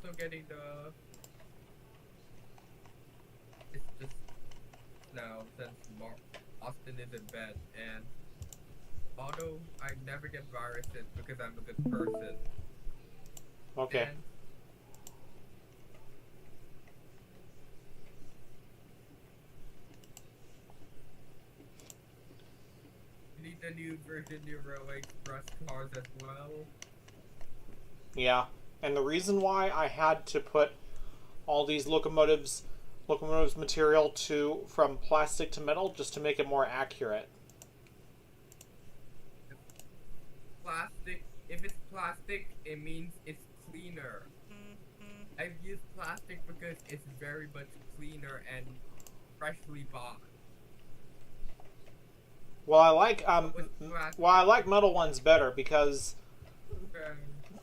also getting the. It's just now since Austin is in bed, and although I never get viruses because I'm a good person, Okay. and you need the new version of Railway Express cars as well. Yeah. And the reason why I had to put all these locomotives material to from plastic to metal just to make it more accurate. Plastic. If it's plastic, it means it's cleaner. I've used plastic because it's very much cleaner and freshly bought. Well, I like With plastic, well I like metal ones better because okay,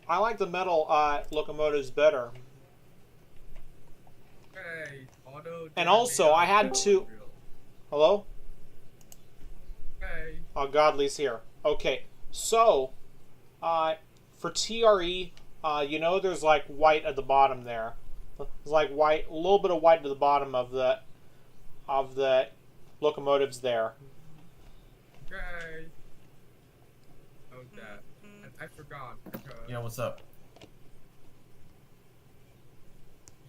I like the metal locomotives better. okay, although And they're made also, out I of had metal to. material. Hello? Okay, Oh, Godly's here. Okay, so for TRE, there's like white at the bottom there. There's like white, a little bit of white at the bottom of the locomotives there. okay. Oh, that. And I forgot because Yeah, what's up? I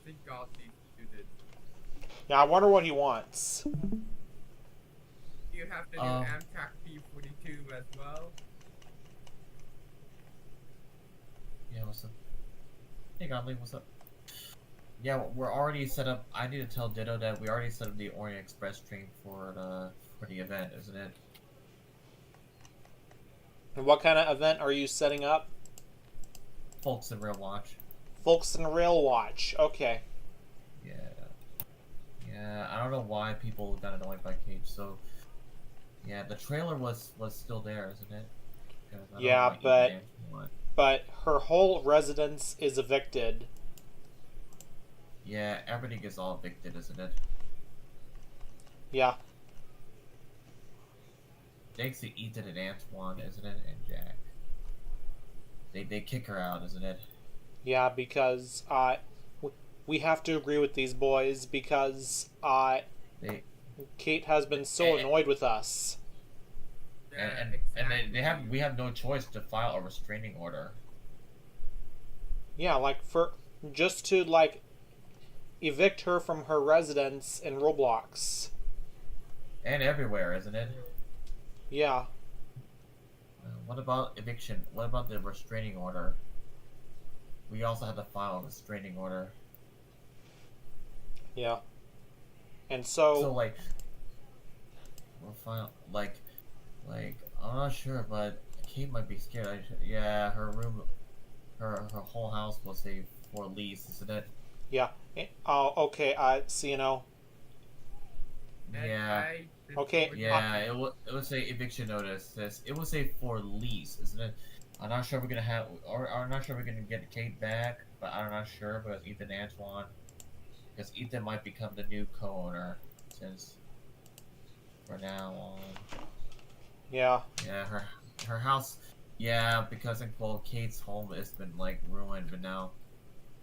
think God needs to do this. Yeah, I wonder what he wants. You have the new Amtrak P42 as well. Yeah, what's up? Hey, Godly, what's up? Yeah, we're already set up. I need to tell Ditto that we already set up the Orient Express train for the event, isn't it? And what kind of event are you setting up? Folks in Real Watch. Folkestone Rail Watch. Okay. Yeah. Yeah, I don't know why people got annoyed by Cage. So, yeah, the trailer was still there, isn't it? 'Cause I don't Yeah, know why Ethan Antone- but her whole residence is evicted. Yeah, everything is all evicted, isn't it? Yeah. Thanks to Ethan and Antoine, isn't it? And Jack. They kick her out, isn't it? Yeah, because we have to agree with these boys because They Kate has been so annoyed with us. Yeah, and exactly. we have no choice to file a restraining order. Yeah, like for just to like evict her from her residence in Roblox. And everywhere, isn't it? Yeah. What about eviction? What about the restraining order? We also have to file a restraining order. Yeah. And So so like, we'll file like I'm not sure, but Kate might be scared. Yeah, her room, her whole house was a for lease, isn't it? yeah. Oh, okay. So And Yeah. I Okay, destroyed Yeah, it would say eviction notice. It would say for lease, isn't it? I'm not sure we're gonna have, or I'm not sure we're gonna get Kate back, but I'm not sure because Ethan Antoine, because Ethan might become the new co-owner since for now on. yeah. Yeah, her house. Yeah, because Kate's home has been like ruined, but now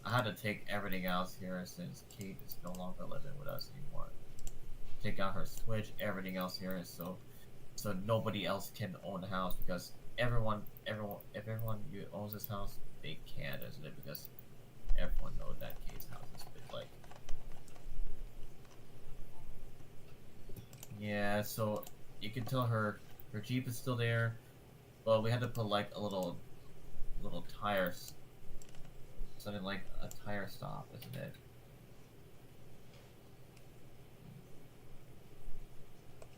I had to take everything else here since Kate is no longer living with us anymore. Take out her Switch, everything else here is so nobody else can own the house because if everyone who owns this house, they can't, isn't it? Because everyone knows that Kate's house is like. Yeah, so you can tell her Jeep is still there, but we had to put like a little tires, something like a tire stop, isn't it?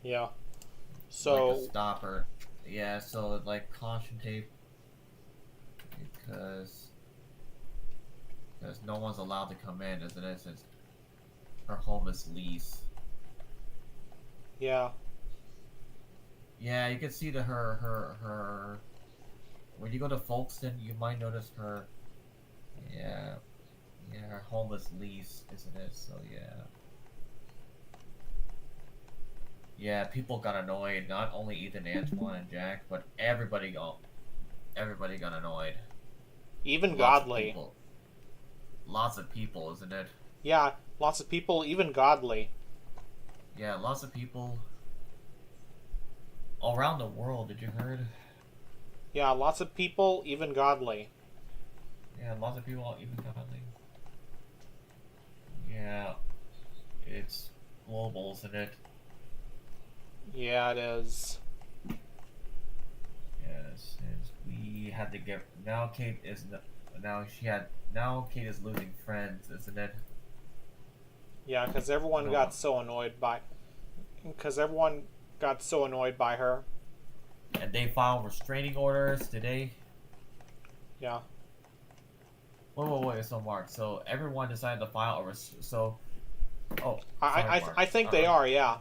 Yeah. Like So a stopper. Yeah, so like caution tape because no one's allowed to come in, isn't it? Since her home is leased. yeah. Yeah, you can see that her when you go to Folkestone, you might notice her. Yeah, yeah, her home is leased, isn't it? So yeah. Yeah, people got annoyed. Not only Ethan, Antoine, and Jack, but everybody got annoyed. Even Lots of Godly. people. lots of people, isn't it? Yeah, lots of people, even godly. Yeah, lots of people all around the world. Did you heard? Yeah, lots of people, even godly. Yeah, lots of people even godly. Yeah, it's global, isn't it? Yeah, it is. Yes, since we had to get now, now Kate is losing friends, isn't it? Yeah, because everyone No, got so annoyed by. Because everyone got so annoyed by her. and they filed restraining orders today. Yeah. Wait. So Mark, so everyone decided to file a so. Oh, I sorry, I, Mark. I think they are. Yeah.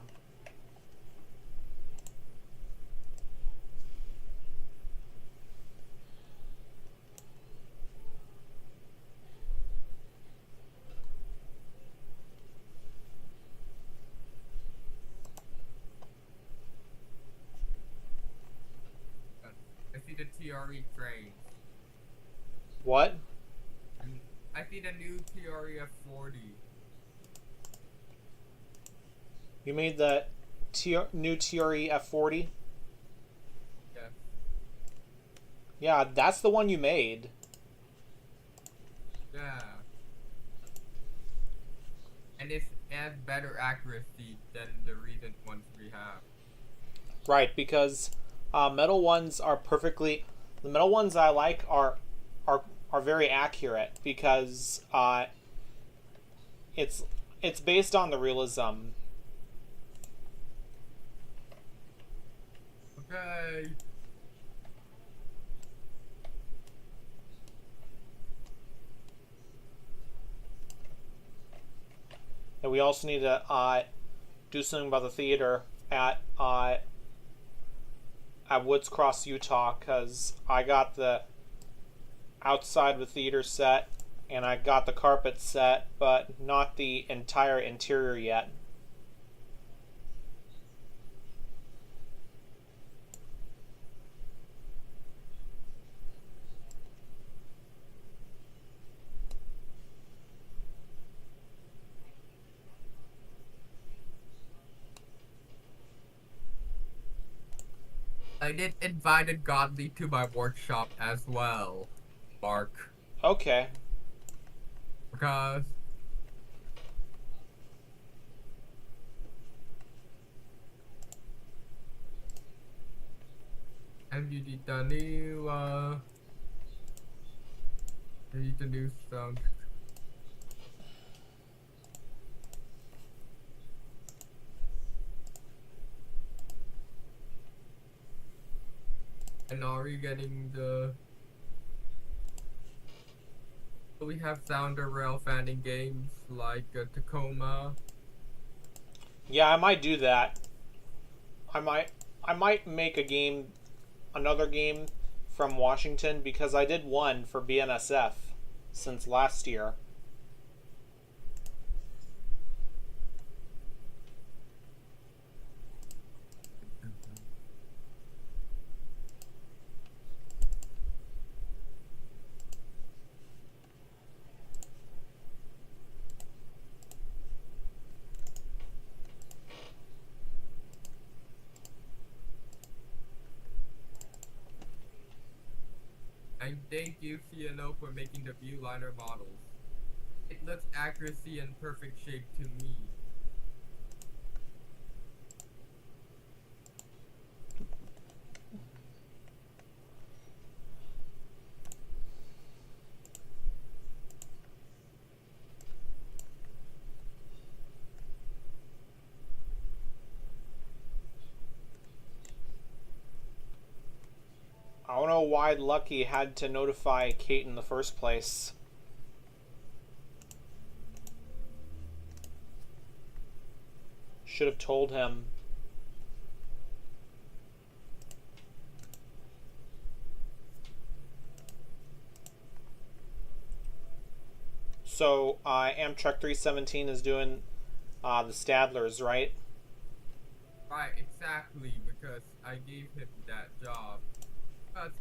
I see the TRE trains. What? I see the new TRE F40. You made the new TRE F40? Yeah. Yeah, that's the one you made. Yeah. And it has better accuracy than the recent ones we have. Right, because metal ones are perfectly. The metal ones I like are very accurate because it's it's based on the realism. Okay. And we also need to do something about the theater at Woods Cross, Utah, because I got the outside of the theater set and I got the carpet set, but not the entire interior yet. I did invited Godly to my workshop as well, Mark. Okay. Because and you need the new sound. And are you getting the? We have sounder rail fanning games like Tacoma. Yeah, I might do that. I might make another game from Washington because I did one for BNSF since last year. And thank you, CNO, for making the viewliner models. It looks accuracy and perfect shape to me. I don't know why Lucky had to notify Kate in the first place. Should have told him. So, Amtrak 317 is doing the Stadlers, right? Right, exactly, because I gave him that job. But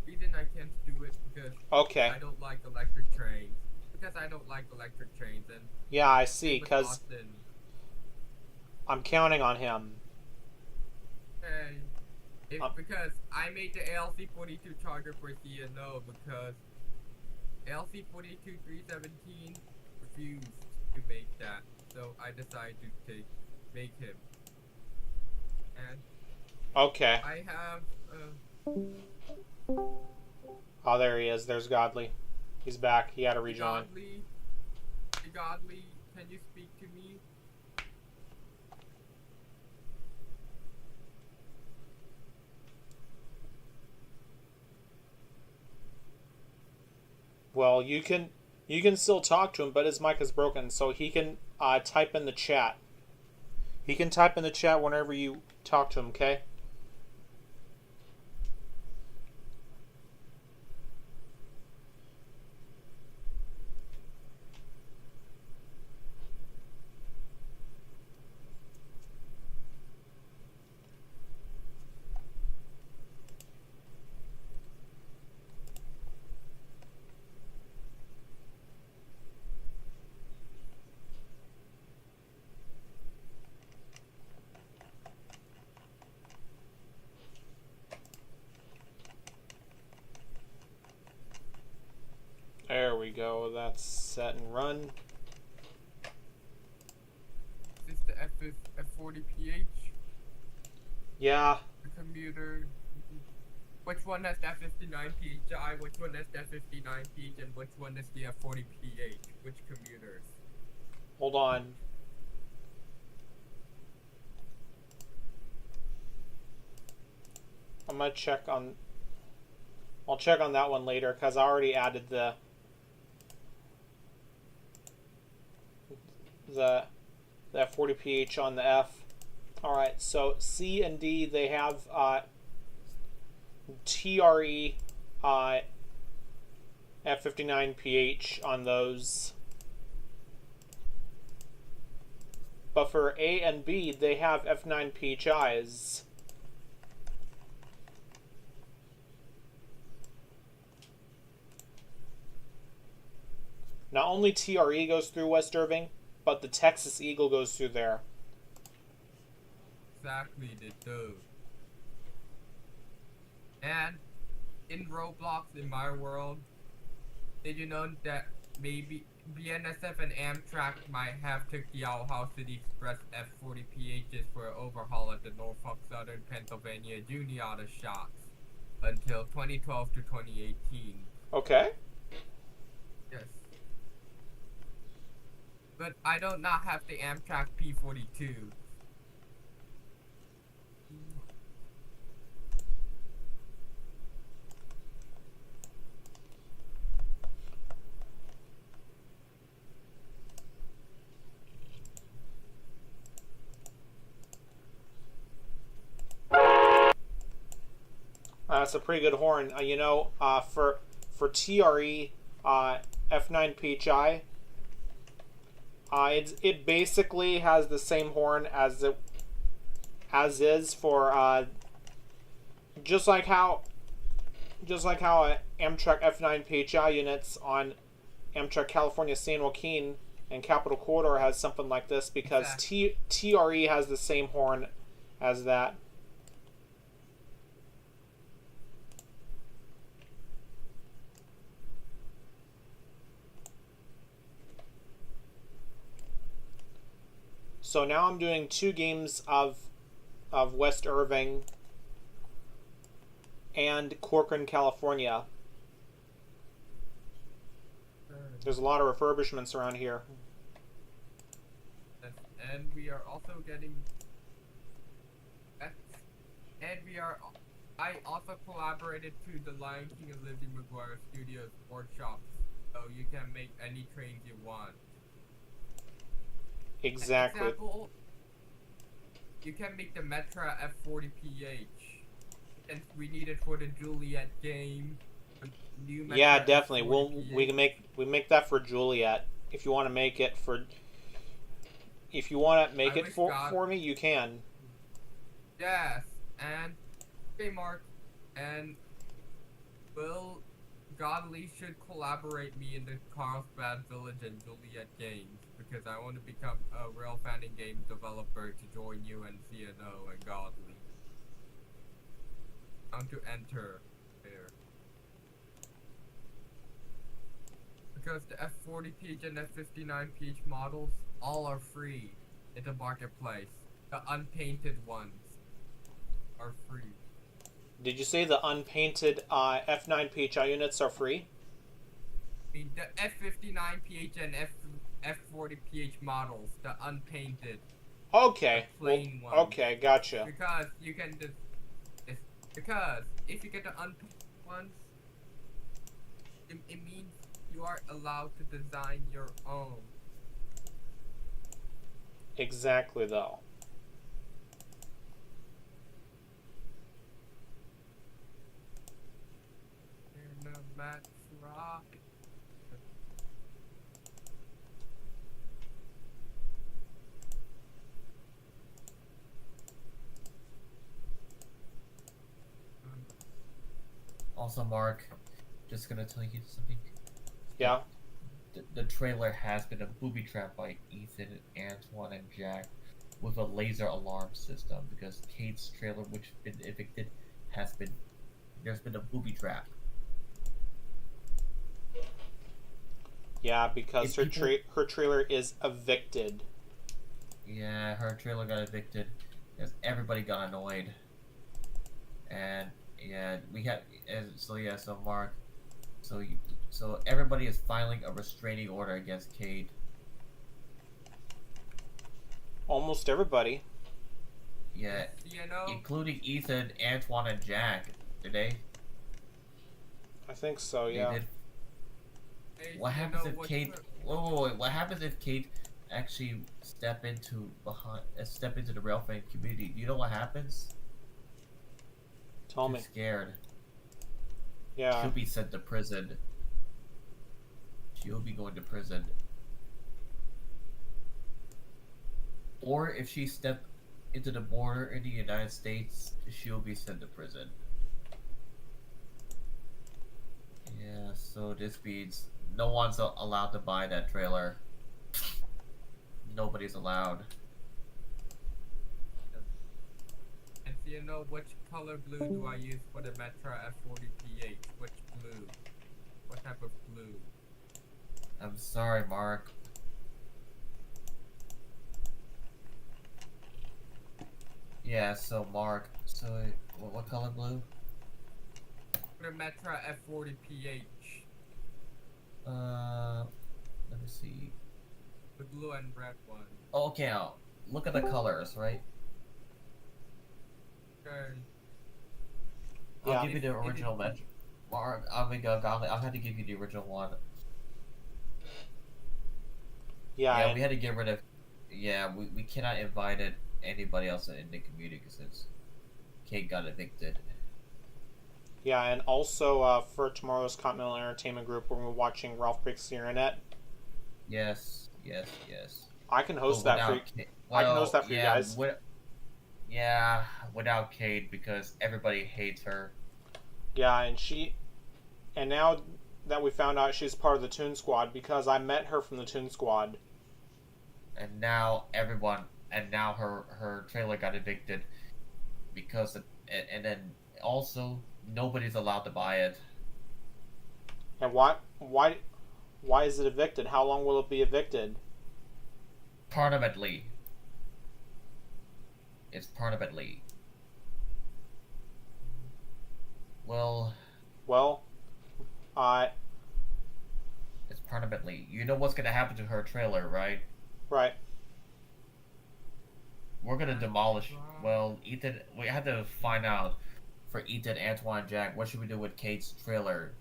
reason I can't do it because Okay. I don't like electric trains. Because because I don't like electric trains, and Yeah, I see, same with because Austin. I'm counting on him. Hey, Um, because I made the ALC-42 charger for CNO because ALC-42-317 refused to make that, so I decided to make him. And Okay. I have Oh, there he is. There's Godly. He's back. He had to rejoin. Godly, can you speak to me? Well, you can still talk to him, but his mic is broken, so he can type in the chat. He can type in the chat whenever you talk to him, okay? There we go. That's set and run. Is this the F40PH? Yeah. The commuter. Which one has the F59PHI? Which one has the F59PH? And which one is the F40PH? Which commuters? Hold on. I'm gonna check on. I'll check on that one later because I already added the 40ph on the F. All right, so C and D they have TRE F59ph on those. But for A and B, they have F9PHIs. Not only TRE goes through West Irving, but the Texas Eagle goes through there. Exactly, they do. And in Roblox, in my world, did you know that maybe BNSF and Amtrak might have took the Owl City Express F40PHs for an overhaul at the Norfolk Southern Pennsylvania Juniata shops until 2012 to 2018. Okay. Yes. But I do not have the Amtrak P42. That's a pretty good horn. For TRE F9PHI, it basically has the same horn as is for just like how Amtrak F9PHI units on Amtrak California San Joaquin and Capital Corridor has something like this because TRE has the same horn as that. So now I'm doing 2 games of West Irving and Corcoran, California. There's a lot of refurbishments around here. And we are also getting... I also collaborated to the Lion King and Lizzie McGuire Studios workshops, so you can make any trains you want. Exactly. For example, you can make the Metra F40PH, and we need it for the Juliet game. New Metra Yeah, definitely. F40PH. We make that for Juliet. If you want to make it for for me, you can. Yes, and okay, Mark, and will Godly should collaborate me in the Carlsbad Village and Juliet Games because I want to become a real fan and game developer to join you and CNO and Godly. I want to enter there. Because the F40PH and F59PH models all are free in the marketplace. The unpainted ones are free. Did you say the unpainted F9 PHI units are free? I mean, the F59PH and F40PH models, the unpainted, Okay. the plain Well, ones. okay, gotcha. Because you can just, because if you get the unpainted ones, it means you are allowed to design your own. Exactly, though. And Matt Rock. Also, Mark, just gonna tell you something. Yeah. The trailer has been a booby trap by Ethan, Antoine, and Jack with a laser alarm system because Kate's trailer, which has been evicted, there's been a booby trap. Yeah, because If people- her trailer is evicted. Yeah, her trailer got evicted because everybody got annoyed. And yeah, so Mark, so everybody is filing a restraining order against Kate. Almost everybody. Yeah, CNO. including Ethan, Antoine, and Jack. Did they? I think so, They yeah. did. Hey, What CNO, happens if what's Kate? the- Wait. What happens if Kate actually step into the rail fan community? Do you know what happens? Tell Too me. scared. Yeah. She'll be sent to prison. She'll be going to prison. Or if she stepped into the border in the United States, she'll be sent to prison. Yeah, so this means no one's allowed to buy that trailer. Nobody's allowed. And CNO, which color blue do I use for the Metra F40PH? Which blue? What type of blue? I'm sorry, Mark. Yeah, so Mark, so what color blue? For the Metra F40PH. Let me see. The blue and red one. Oh, okay, now look at the colors, right? Okay. I'll Yeah. give you the original Metro. Mark, Godly, I'll have to give you the original one. Yeah, Yeah, and- we had to get rid of. Yeah, we cannot invite anybody else in the community since Kate got evicted. yeah, and also for tomorrow's Continental Entertainment Group, we're watching Ralph Breaks the Internet. Yes. I can host But that for without you. Ka- I can host that for you yeah, guys. Yeah, without Kate because everybody hates her. Yeah, and now that we found out she's part of the Toon Squad, because I met her from the Toon Squad. And now her trailer got evicted because and then also nobody's allowed to buy it. And why is it evicted? How long will it be evicted? Permanently. It's permanently. Well, I it's permanently. You know what's gonna happen to her trailer, right? right. We're gonna demolish. Well, Ethan, we had to find out for Ethan, Antoine, Jack. What should we do with Kate's trailer?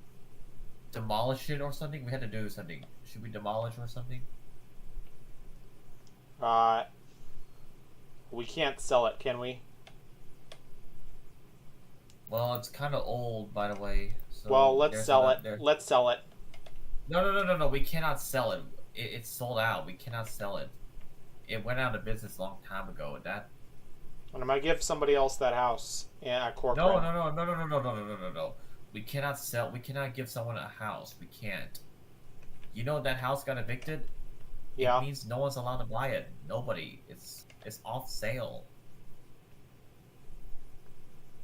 Demolish it or something? We had to do something. Should we demolish or something? We can't sell it, can we? Well, it's kind of old, by the way. So Well, let's there's sell not- it. there- Let's sell it. No. We cannot sell it. It's sold out. We cannot sell it. It went out of business a long time ago. That And I'm gonna give somebody else that house at Corcoran. no. We cannot sell. We cannot give someone a house. We can't. You know that house got evicted. Yeah. It means no one's allowed to buy it. Nobody. It's off sale.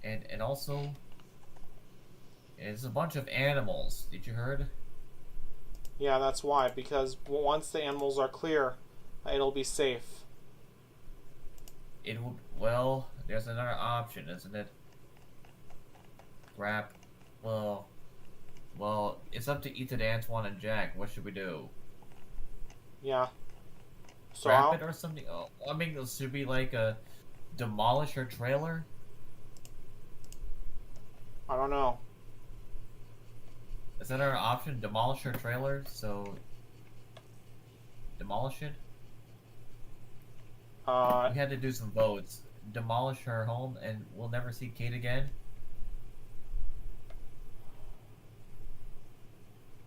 And also, it's a bunch of animals. Did you heard? Yeah, that's why. Because once the animals are clear, it'll be safe. It would. Well, there's another option, isn't it? Grab. Well, it's up to Ethan, Antoine, and Jack. What should we do? Yeah. So Scrap it or something? Oh, I mean, should we like demolish her trailer? I don't know. Is that our option? Demolish her trailer? So demolish it? We had to do some votes. Demolish her home and we'll never see Kate again?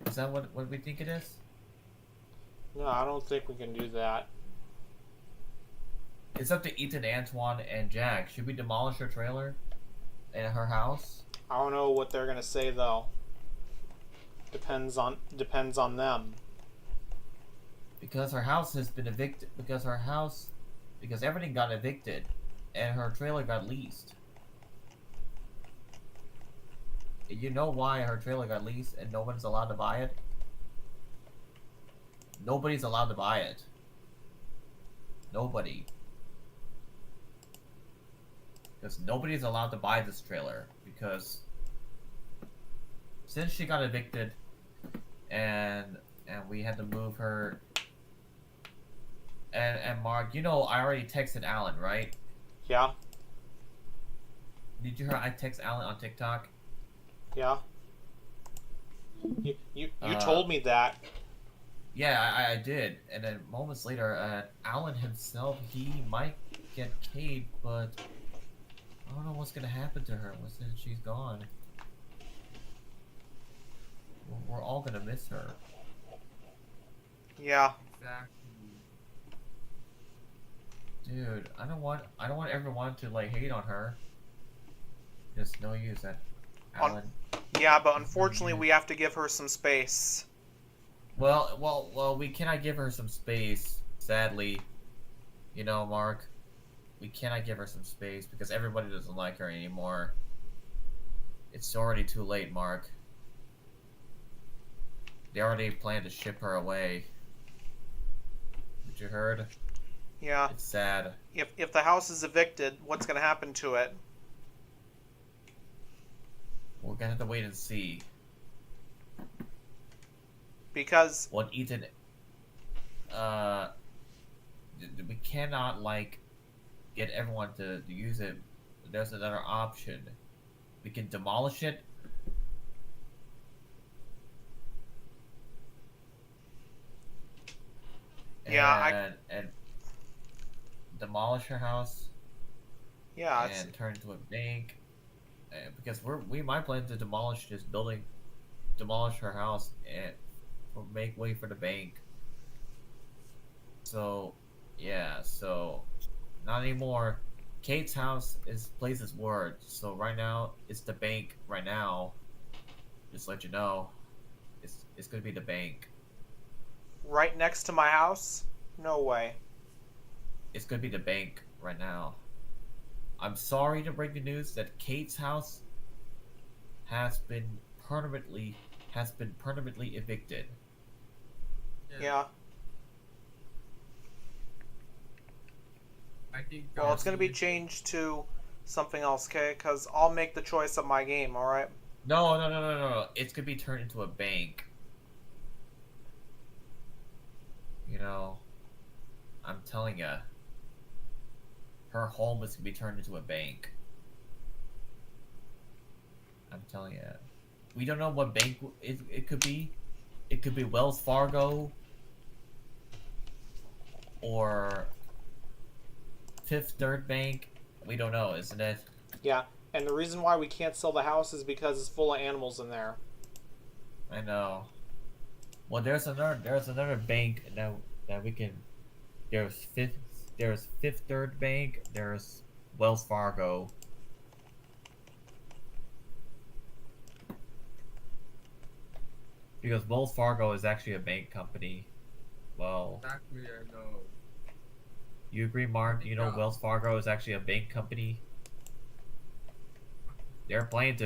Is that what we think it is? No, I don't think we can do that. It's up to Ethan, Antoine, and Jack. Should we demolish her trailer and her house? I don't know what they're gonna say though. Depends on them. Because her house has been evicted. Because everything got evicted, and her trailer got leased. You know why her trailer got leased and no one's allowed to buy it? Nobody's allowed to buy it. Nobody. Because nobody's allowed to buy this trailer. Because since she got evicted and we had to move her and Mark, you know I already texted Alan, right? Yeah. Did you hear I text Alan on TikTok? Yeah. You told me that. Yeah, I did. And then moments later, Alan himself, he might get Kate, but I don't know what's gonna happen to her since she's gone. We're all gonna miss her. Yeah. Exactly. Dude, I don't want everyone to like hate on her. There's no use that Alan. Yeah, but unfortunately we have to give her some space. Well, we cannot give her some space, sadly. You know, Mark. We cannot give her some space because everybody doesn't like her anymore. It's already too late, Mark. They already planned to ship her away. Did you heard? Yeah. It's sad. If the house is evicted, what's gonna happen to it? We're gonna have to wait and see. Because What Ethan... we cannot, like, get everyone to use it. There's another option. We can demolish it. Yeah, and demolish her house. yeah, And turn it into a bank. Because we might plan to demolish this building, demolish her house, and make way for the bank. So, yeah. So, not anymore. Kate's house is places word. So right now it's the bank. Right now, just to let you know, it's gonna be the bank. right next to my house? No way. It's gonna be the bank right now. I'm sorry to break the news that Kate's house has been permanently evicted. Yeah. I think. Well, it's gonna be changed to something else, okay? Because I'll make the choice of my game, alright? No. It's gonna be turned into a bank. You know, I'm telling ya. Her home is gonna be turned into a bank. I'm telling ya. We don't know what bank it could be. It could be Wells Fargo. Or Fifth Third Bank. We don't know, isn't it? Yeah. And the reason why we can't sell the house is because it's full of animals in there. I know. Well, there's another bank that we can. There's Fifth Third Bank. There's Wells Fargo. Because Wells Fargo is actually a bank company. Well, Exactly, I know. you agree, Mark? You know Yeah. Wells Fargo is actually a bank company. They're planning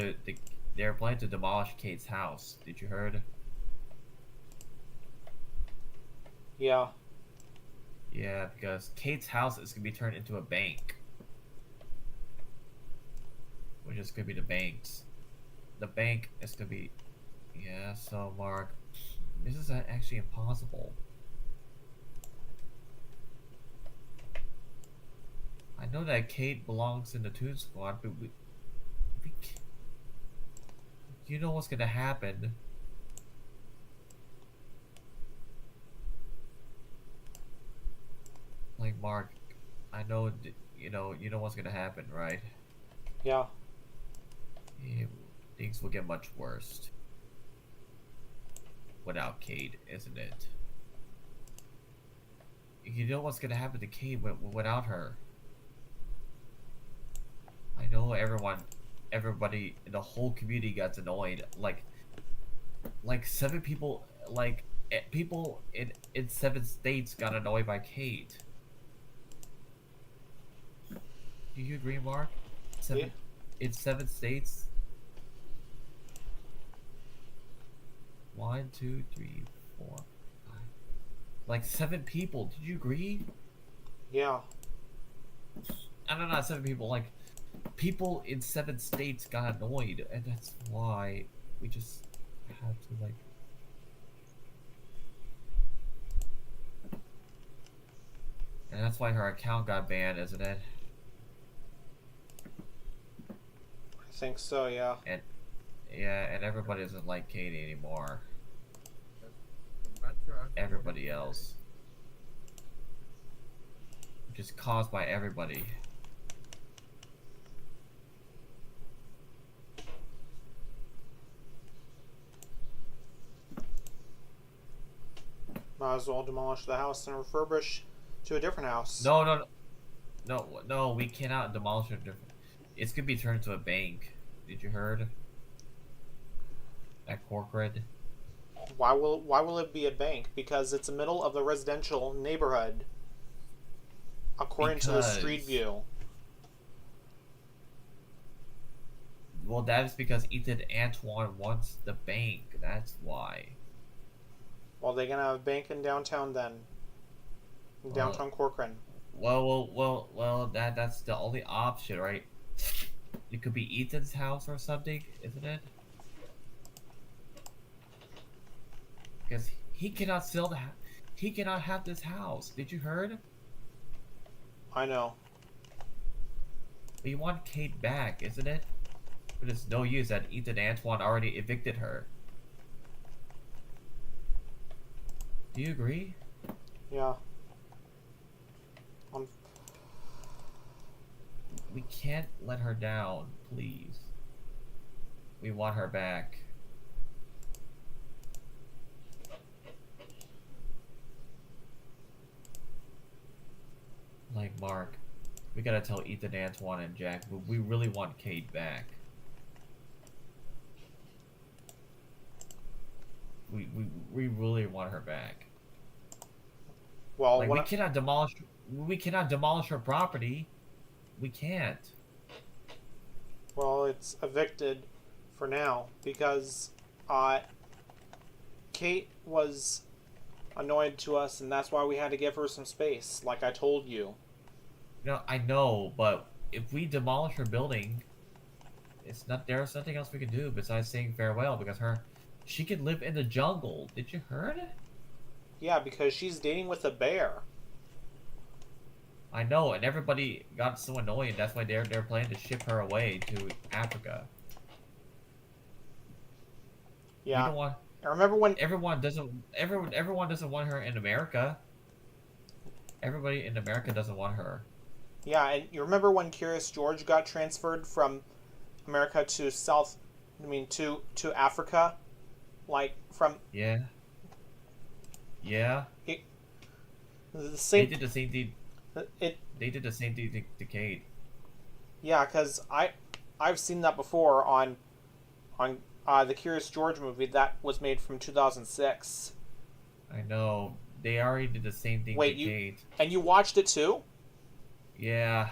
they're planning to demolish Kate's house. Did you heard? Yeah. Yeah, because Kate's house is gonna be turned into a bank, which is gonna be the banks. The bank is gonna be, yeah. So Mark, this is actually impossible. I know that Kate belongs in the Toon Squad, but you know what's gonna happen. Like Mark, I know you know what's gonna happen, right? Yeah. Yeah, things will get much worse without Kate, isn't it? You know what's gonna happen to Kate without her. I know everybody in the whole community gets annoyed. Like 7 people, people in 7 states got annoyed by Kate. Do you agree, Mark? Yeah. 7 in 7 states. 1, 2, 3, 4, 5. Like 7 people. Did you agree? Yeah. I don't know, 7 people. Like people in 7 states got annoyed, and that's why we just had to like. And that's why her account got banned, isn't it? I think so. Yeah. And yeah, and everybody doesn't like Katie anymore. The Metro has Everybody 40K. else. Which is caused by everybody. Might as well demolish the house and refurbish to a different house. No, we cannot demolish it. It's gonna be turned into a bank. Did you heard? That corporate. Why will it be a bank? Because it's the middle of the residential neighborhood, according to the street Because view. well, that is because Ethan Antoine wants the bank. That's why. Well, they're gonna have a bank in downtown then, in Well, downtown Corcoran. well. That's the only option, right? It could be Ethan's house or something, isn't it? Because he cannot sell he cannot have this house. Did you heard? I know. We want Kate back, isn't it? But it's no use that Ethan Antoine already evicted her. Do you agree? Yeah. On We can't let her down, please. We want her back. Like Mark, we gotta tell Ethan Antoine and Jack, but we really want Kate back. We really want her back. well, Like what? we cannot demolish her property. We can't. Well, it's evicted for now because Kate was annoyed to us, and that's why we had to give her some space, like I told you. No, I know, but if we demolish her building, there's nothing else we can do besides saying farewell because she can live in the jungle. Did you heard? Yeah, because she's dating with a bear. I know, and everybody got so annoyed. That's why they're planning to ship her away to Africa. We Yeah. don't want I remember when. everyone doesn't want her in America. Everybody in America doesn't want her. Yeah, and you remember when Curious George got transferred from America to to Africa, like from Yeah. Yeah. it, the They same. did the same thing. It They did the same thing to Kate. Yeah, because I've seen that before on the Curious George movie that was made from 2006. I know. They already did the same thing Wait, to you Kate. and you watched it too? Yeah.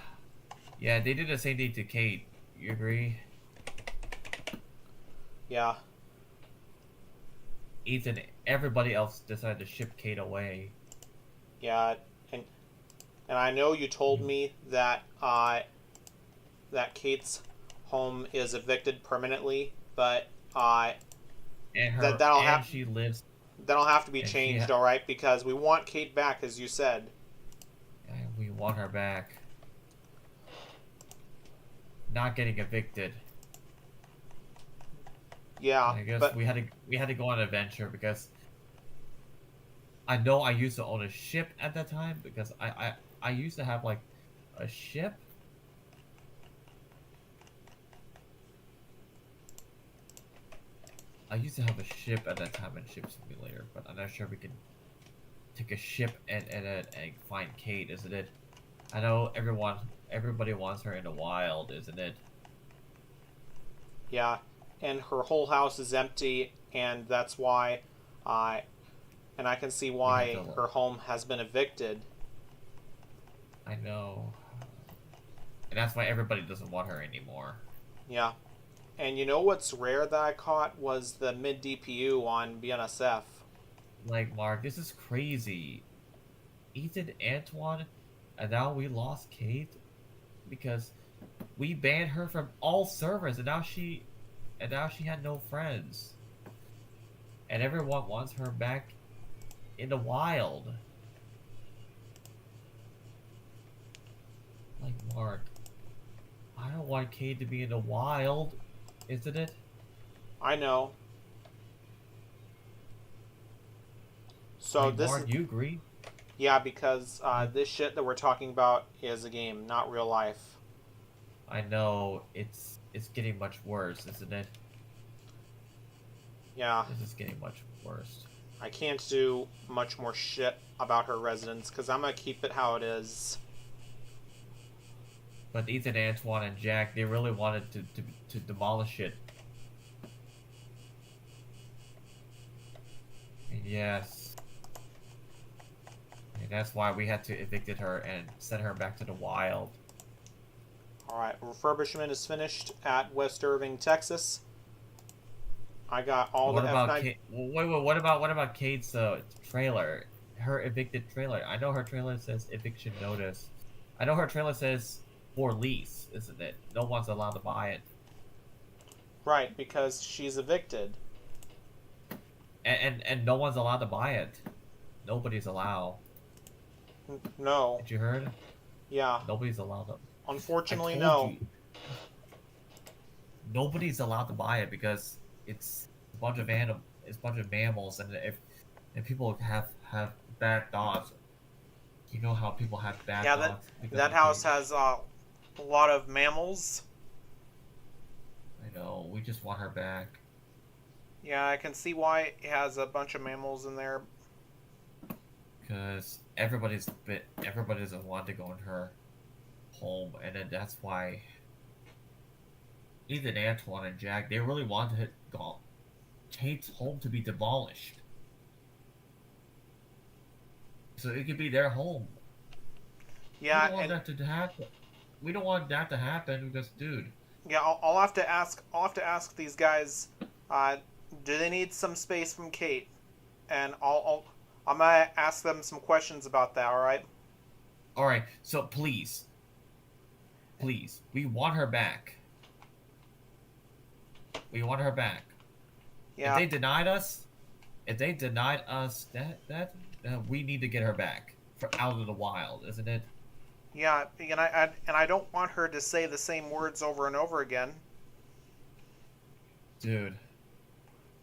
Yeah, they did the same thing to Kate. You agree? Yeah. Ethan, everybody else decided to ship Kate away. Yeah, and I know you told You- me that that Kate's home is evicted permanently, but And that her that'll and have she lives that'll have to be and changed, all right? Because we want Kate back, as you said. and we want her back. Not getting evicted. Yeah, I guess but we had to go on an adventure because I know I used to own a ship at that time because I used to have like a ship. I used to have a ship at that time in Ship Simulator, but I'm not sure we can take a ship and find Kate, isn't it? I know everybody wants her in the wild, isn't it? yeah, and her whole house is empty, and that's why I and I can see We have why to. her home has been evicted. I know, and that's why everybody doesn't want her anymore. Yeah. And you know what's rare that I caught was the mid DPU on BNSF. Like, Mark, this is crazy. Ethan, Antoine, and now we lost Kate because we banned her from all servers, and now she had no friends, and everyone wants her back in the wild. Like, Mark, I don't want Kate to be in the wild, isn't it? I know. So Like, this Mark, is you agree? yeah, because this shit that we're talking about is a game, not real life. I know it's getting much worse, isn't it? Yeah, This is getting much worse. I can't do much more shit about her residence because I'm gonna keep it how it is. But Ethan, Antoine, and Jack, they really wanted to demolish it. And yes. And that's why we had to evicted her and send her back to the wild. All right, refurbishment is finished at West Irving, Texas. I got all What the about F9. Kate? Wait, what about Kate's trailer? Her evicted trailer. I know her trailer says eviction notice. I know her trailer says for lease, isn't it? No one's allowed to buy it. Right, because she's evicted. And no one's allowed to buy it. Nobody's allowed. No. Did you heard? Yeah. Nobody's allowed to. Unfortunately, I no. told you. Nobody's allowed to buy it because it's a bunch of it's a bunch of mammals, and if people have bad thoughts, you know how people have bad Yeah, thoughts. because that of house Kate. has a lot of mammals. I know. We just want her back. Yeah, I can see why it has a bunch of mammals in there. Because everybody doesn't want to go in her home, and then that's why even Antoine and Jack, they really wanted Kate's home to be demolished, so it could be their home. We Yeah, don't want and that to happen. We don't want that to happen because, dude, yeah, I'll have to ask. I'll have to ask these guys. Do they need some space from Kate? And I'm gonna ask them some questions about that. All right. all right. So please, we want her back. We want her back. Yeah. If they denied us, that we need to get her back for out of the wild, isn't it? Yeah, and I don't want her to say the same words over and over again. Dude.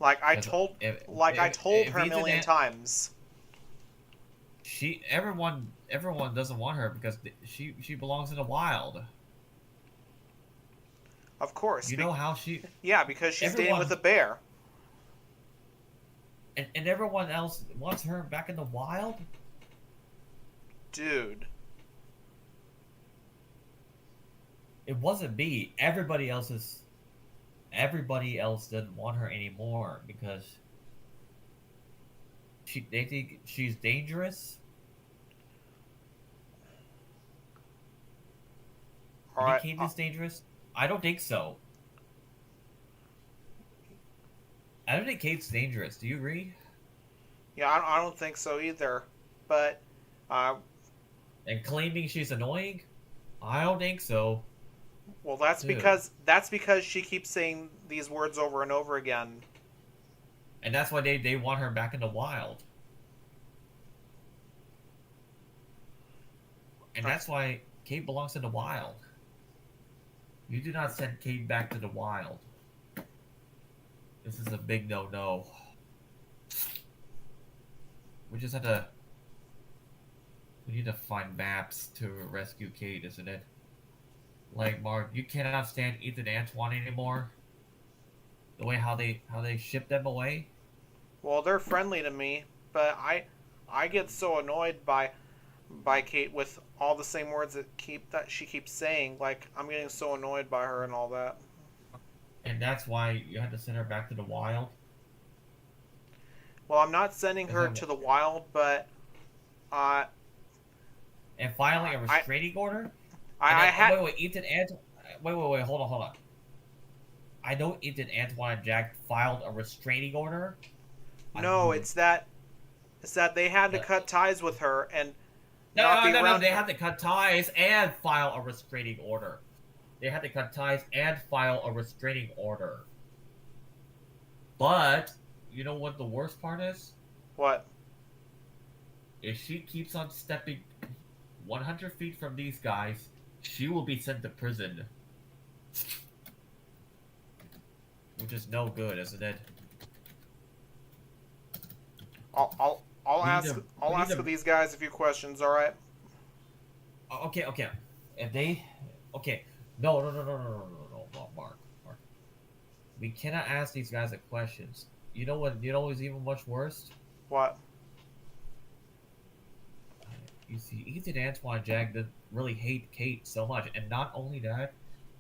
Like I If- told, if- I if- told if her a Ethan million Ant- times. Everyone doesn't want her because she belongs in the wild. Of course. You know how she Yeah, because she's dating everyone- with a bear. and everyone else wants her back in the wild? Dude. It wasn't me. Everybody else is everybody else doesn't want her anymore because they think she's dangerous. All You think right. Kate is dangerous? I don't think so. I don't think Kate's dangerous. Do you agree? Yeah, I don't think so either. But, uh, And claiming she's annoying? I don't think so. well, Dude. that's because she keeps saying these words over and over again. And that's why they want her back in the wild. And that's why Kate belongs in the wild. You do not send Kate back to the wild. This is a big no-no. We just have to... We need to find maps to rescue Kate, isn't it? Like, Mark, you cannot stand Ethan and Antoine anymore? The way how they ship them away? Well, they're friendly to me, but I get so annoyed by Kate with all the same words that she keeps saying. Like, I'm getting so annoyed by her and all that. And that's why you had to send her back to the wild? Well, I'm not sending Is her that to the wild, but uh, And finally, a I restraining order? I had Wait, Ethan and... Wait, hold on. I know Ethan, Antoine, and Jack filed a restraining order. no, it's that they had to Uh, cut ties with her and not No, be no, no, no. around They her. have to cut ties and file a restraining order. They have to cut ties and file a restraining order. But, you know what the worst part is? What? If she keeps on stepping 100 feet from these guys, she will be sent to prison. Which is no good, isn't it? I'll We need ask to- I'll we need ask to- these guys a few questions. All right. Okay. If they... Okay. No, Mark. We cannot ask these guys the questions. You know what? You know what's even much worse? What? You see, Ethan, Antoine, and Jack didn't really hate Kate so much, and not only that,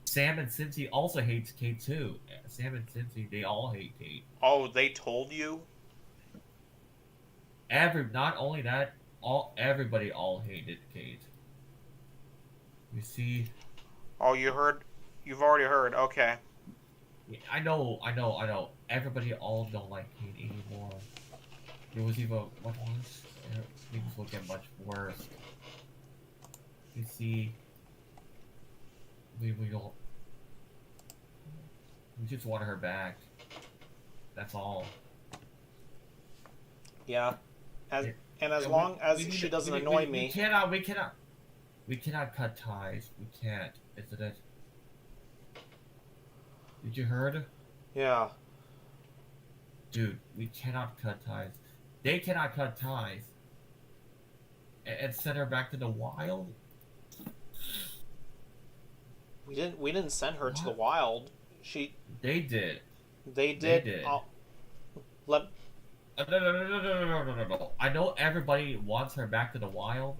Sam and Cincy also hates Kate too. Sam and Cincy, they all hate Kate. Oh, they told you? Not only that, everybody all hated Kate. You see, Oh, you heard? You've already heard. Okay. I know. Everybody all don't like Kate anymore. There was even what was things will get much worse. You see, we don't. We just want her back. That's all. Yeah. As Yeah. and as And long as we need she to- doesn't we annoy me. We cannot cut ties. We can't. Isn't it? Did you heard? Yeah. Dude, we cannot cut ties. They cannot cut ties. And send her back to the wild? We didn't send her to the What? wild. They did. They did. did. Let No. I know everybody wants her back to the wild.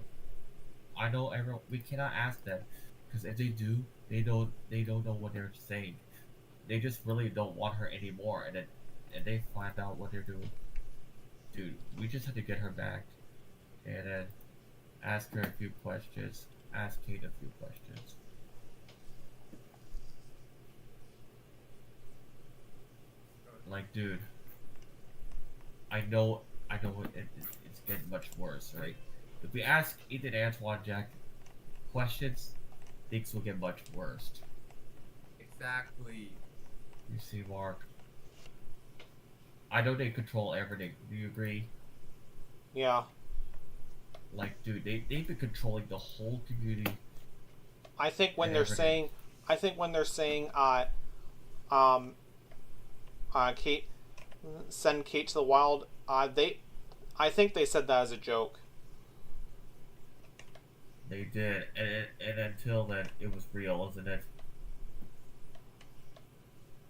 I know everyone. We cannot ask them. Because if they do, they don't know what they're saying. They just really don't want her anymore. And they find out what they're doing. Dude, we just have to get her back. And then ask her a few questions. Ask Kate a few questions. Like, dude, I know it's getting much worse, right? If we ask Ethan, Antoine, Jack questions, things will get much worse. Exactly. You see, Mark? I know they control everything. Do you agree? Yeah. Like, dude, they've been controlling the whole community. I think when and they're everything. saying Kate, send Kate to the wild. I think they said that as a joke. They did, and until then, it was real, isn't it?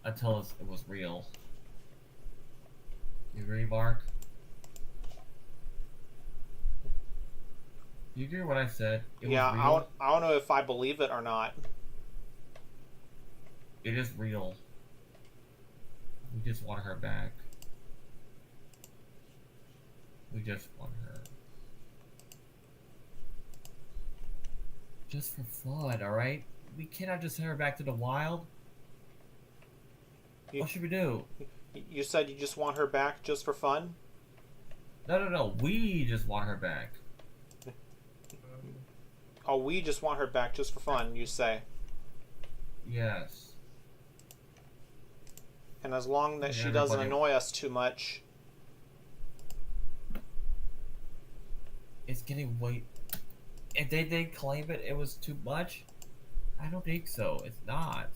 Until it was real. You agree, Mark? You agree what I said? It Yeah, was real. I don't know if I believe it or not. It is real. We just want her back. We just want her. Just for fun, alright? We cannot just send her back to the wild. You, What should we do? you said you just want her back just for fun? No. We just want her back. Oh, we just want her back just for fun, you say. Yes. And as long as Yeah, she doesn't everybody- annoy us too much. It's getting way... If they claim it was too much, I don't think so. It's not.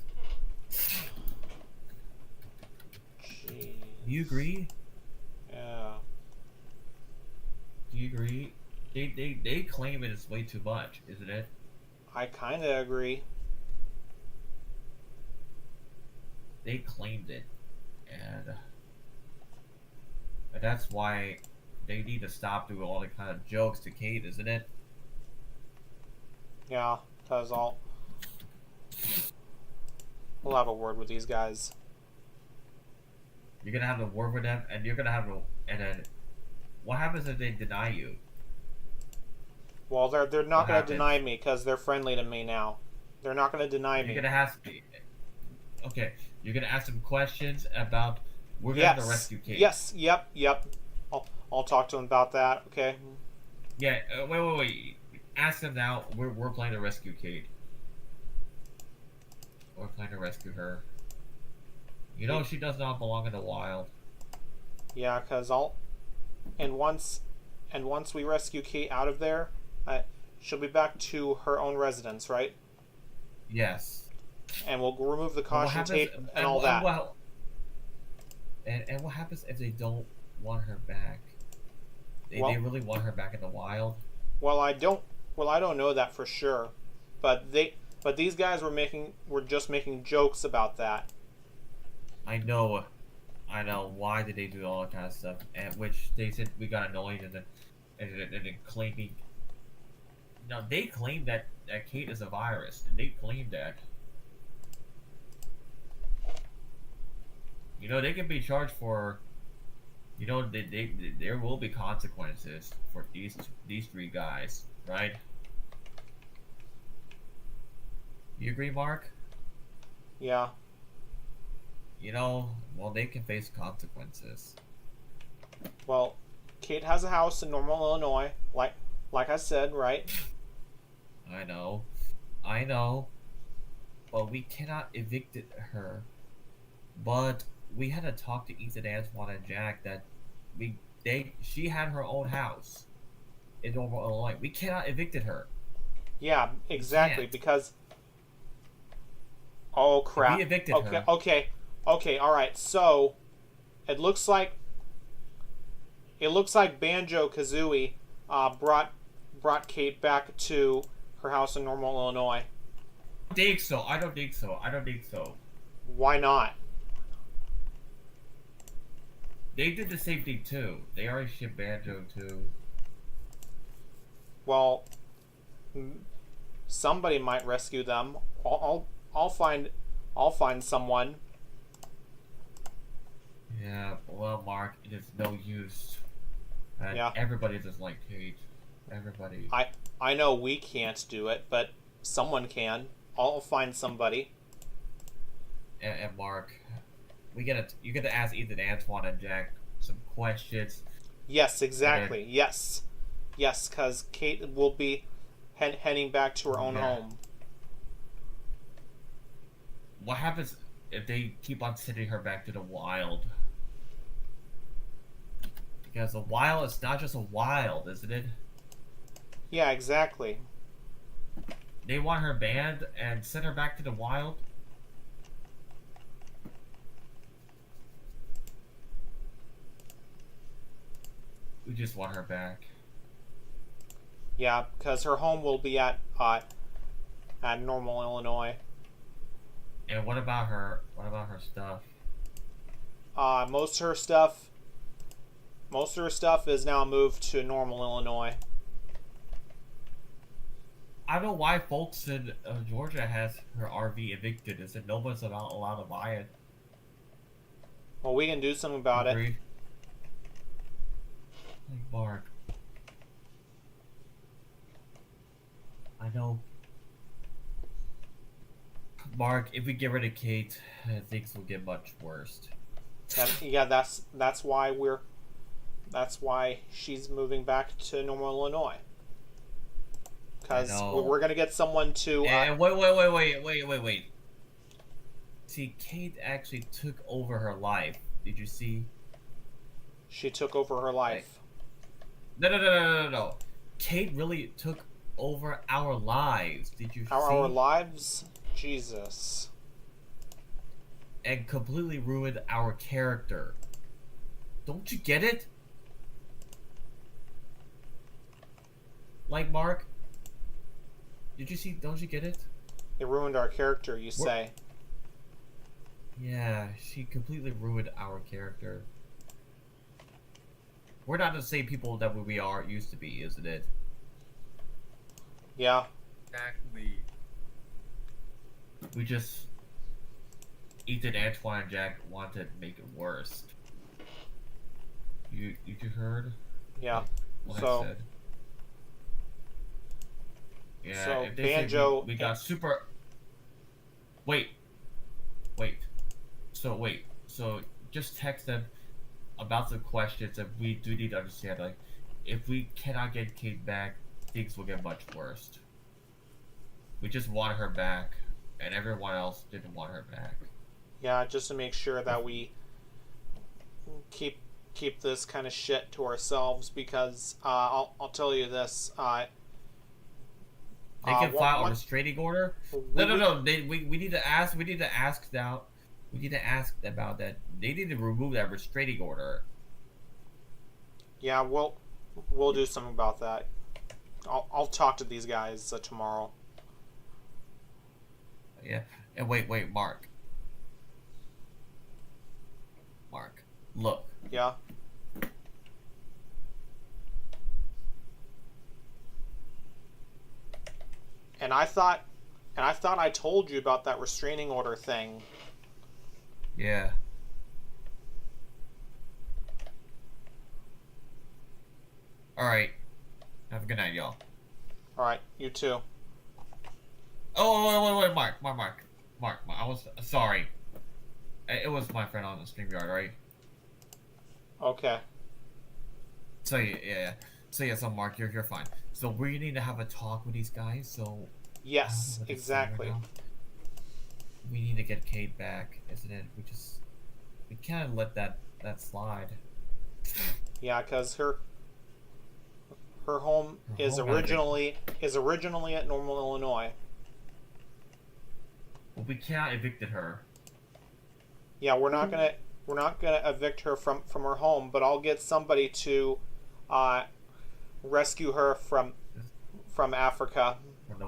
Jeez. Do you agree? Yeah. Do you agree? They claim it is way too much, isn't it? I kind of agree. They claimed it, and that's why they need to stop doing all the kind of jokes to Kate, isn't it? Yeah, because we'll have a word with these guys. You're gonna have to work with them, and you're gonna have to, and then what happens if they deny you? Well, they're not What going to happens? deny me because they're friendly to me now. They're not going to deny You're me. gonna ask me. Okay, you're gonna ask them questions about. We're gonna have to rescue Kate. Yes. Yep. I'll talk to them about that. Okay. Yeah. Wait. Ask them now. We're planning to rescue Kate. We're planning to rescue her. You know she does not belong in the wild. Yeah, because once we rescue Kate out of there, she'll be back to her own residence, right? Yes. And we'll remove the What caution happens- tape and all that. And what happens if they don't want her back? They really want her back in the wild? Well, I don't know that for sure, but these guys were just making jokes about that. I know. Why did they do all that kind of stuff? And which they said we got annoyed and then claiming. No, they claim that Kate is a virus. They claim that. You know, they can be charged for. You know, there will be consequences for these three guys, right? You agree, Mark? Yeah. You know, well, they can face consequences. Well, Kate has a house in Normal, Illinois, like I said, right? I know, but we cannot evict her. But we had to talk to Ethan, Antoine, and Jack that she had her own house in Normal, Illinois. We cannot evict her. Yeah, exactly. can't. Because oh crap. We evicted her. Okay. All right. So it looks like Banjo Kazooie brought Kate back to her house in Normal, Illinois. I don't think so. Why not? They did the same thing too. They already shipped Banjo too. Well, somebody might rescue them. I'll find someone. Yeah, well, Mark, it is no use. Yeah. Everybody doesn't like Kate. Everybody. I know we can't do it, but someone can. I'll find somebody. And Mark, you gotta ask Ethan, Antoine, and Jack some questions. Yes, exactly. Yes, because Kate will be heading back to her own home. What happens if they keep on sending her back to the wild? Because the wild is not just a wild, isn't it? Yeah, exactly. They want her banned and send her back to the wild? We just want her back. Yeah, because her home will be at Normal, Illinois. And what about her stuff? Most of her stuff is now moved to Normal, Illinois. I don't know why folks in Georgia has her RV evicted. Is it no one's allowed to buy it? Well, we can do something about it. Agreed. Like Mark. I know. Mark, if we get rid of Kate, things will get much worse. Yeah, that's why she's moving back to Normal, Illinois. Because we're gonna get someone to. And wait. See, Kate actually took over her life. Did you see? She took over her life. No. Kate really took over our lives. Did you see? Our lives? Jesus. And completely ruined our character. Don't you get it? Like, Mark? Did you see? Don't you get it? It ruined our character, you say? Yeah, she completely ruined our character. We're not the same people that we are used to be, isn't it? Yeah. Exactly. We just... Ethan, Antoine, and Jack wanted to make it worse. You heard? Yeah. What So... I said? Yeah, so if they Banjo... we got super... Wait. So just text them about the questions, and we do need to understand, like, if we cannot get Kate back, things will get much worse. We just want her back, and everyone else didn't want her back. Yeah, just to make sure that we keep this kind of shit to ourselves, because I'll tell you this. They can file a restraining order. No. We need to ask. We need to ask now. We need to ask about that. They need to remove that restraining order. Yeah, we'll do something about that. I'll talk to these guys tomorrow. Yeah, and wait, Mark, look. Yeah. And I thought I told you about that restraining order thing. Yeah. All right. Have a good night, y'all. All right, you too. Oh, wait, Mark. I was sorry. It was my friend on the StreamYard, right? Okay. So yeah. So Mark, you're fine. So we need to have a talk with these guys. So yes, exactly. Right, we need to get Kate back, isn't it? We can't let that slide. Yeah, because her home is originally at Normal, Illinois. Well, we can't evict her. Yeah, we're not gonna evict her from her home, but I'll get somebody to rescue her from Africa. From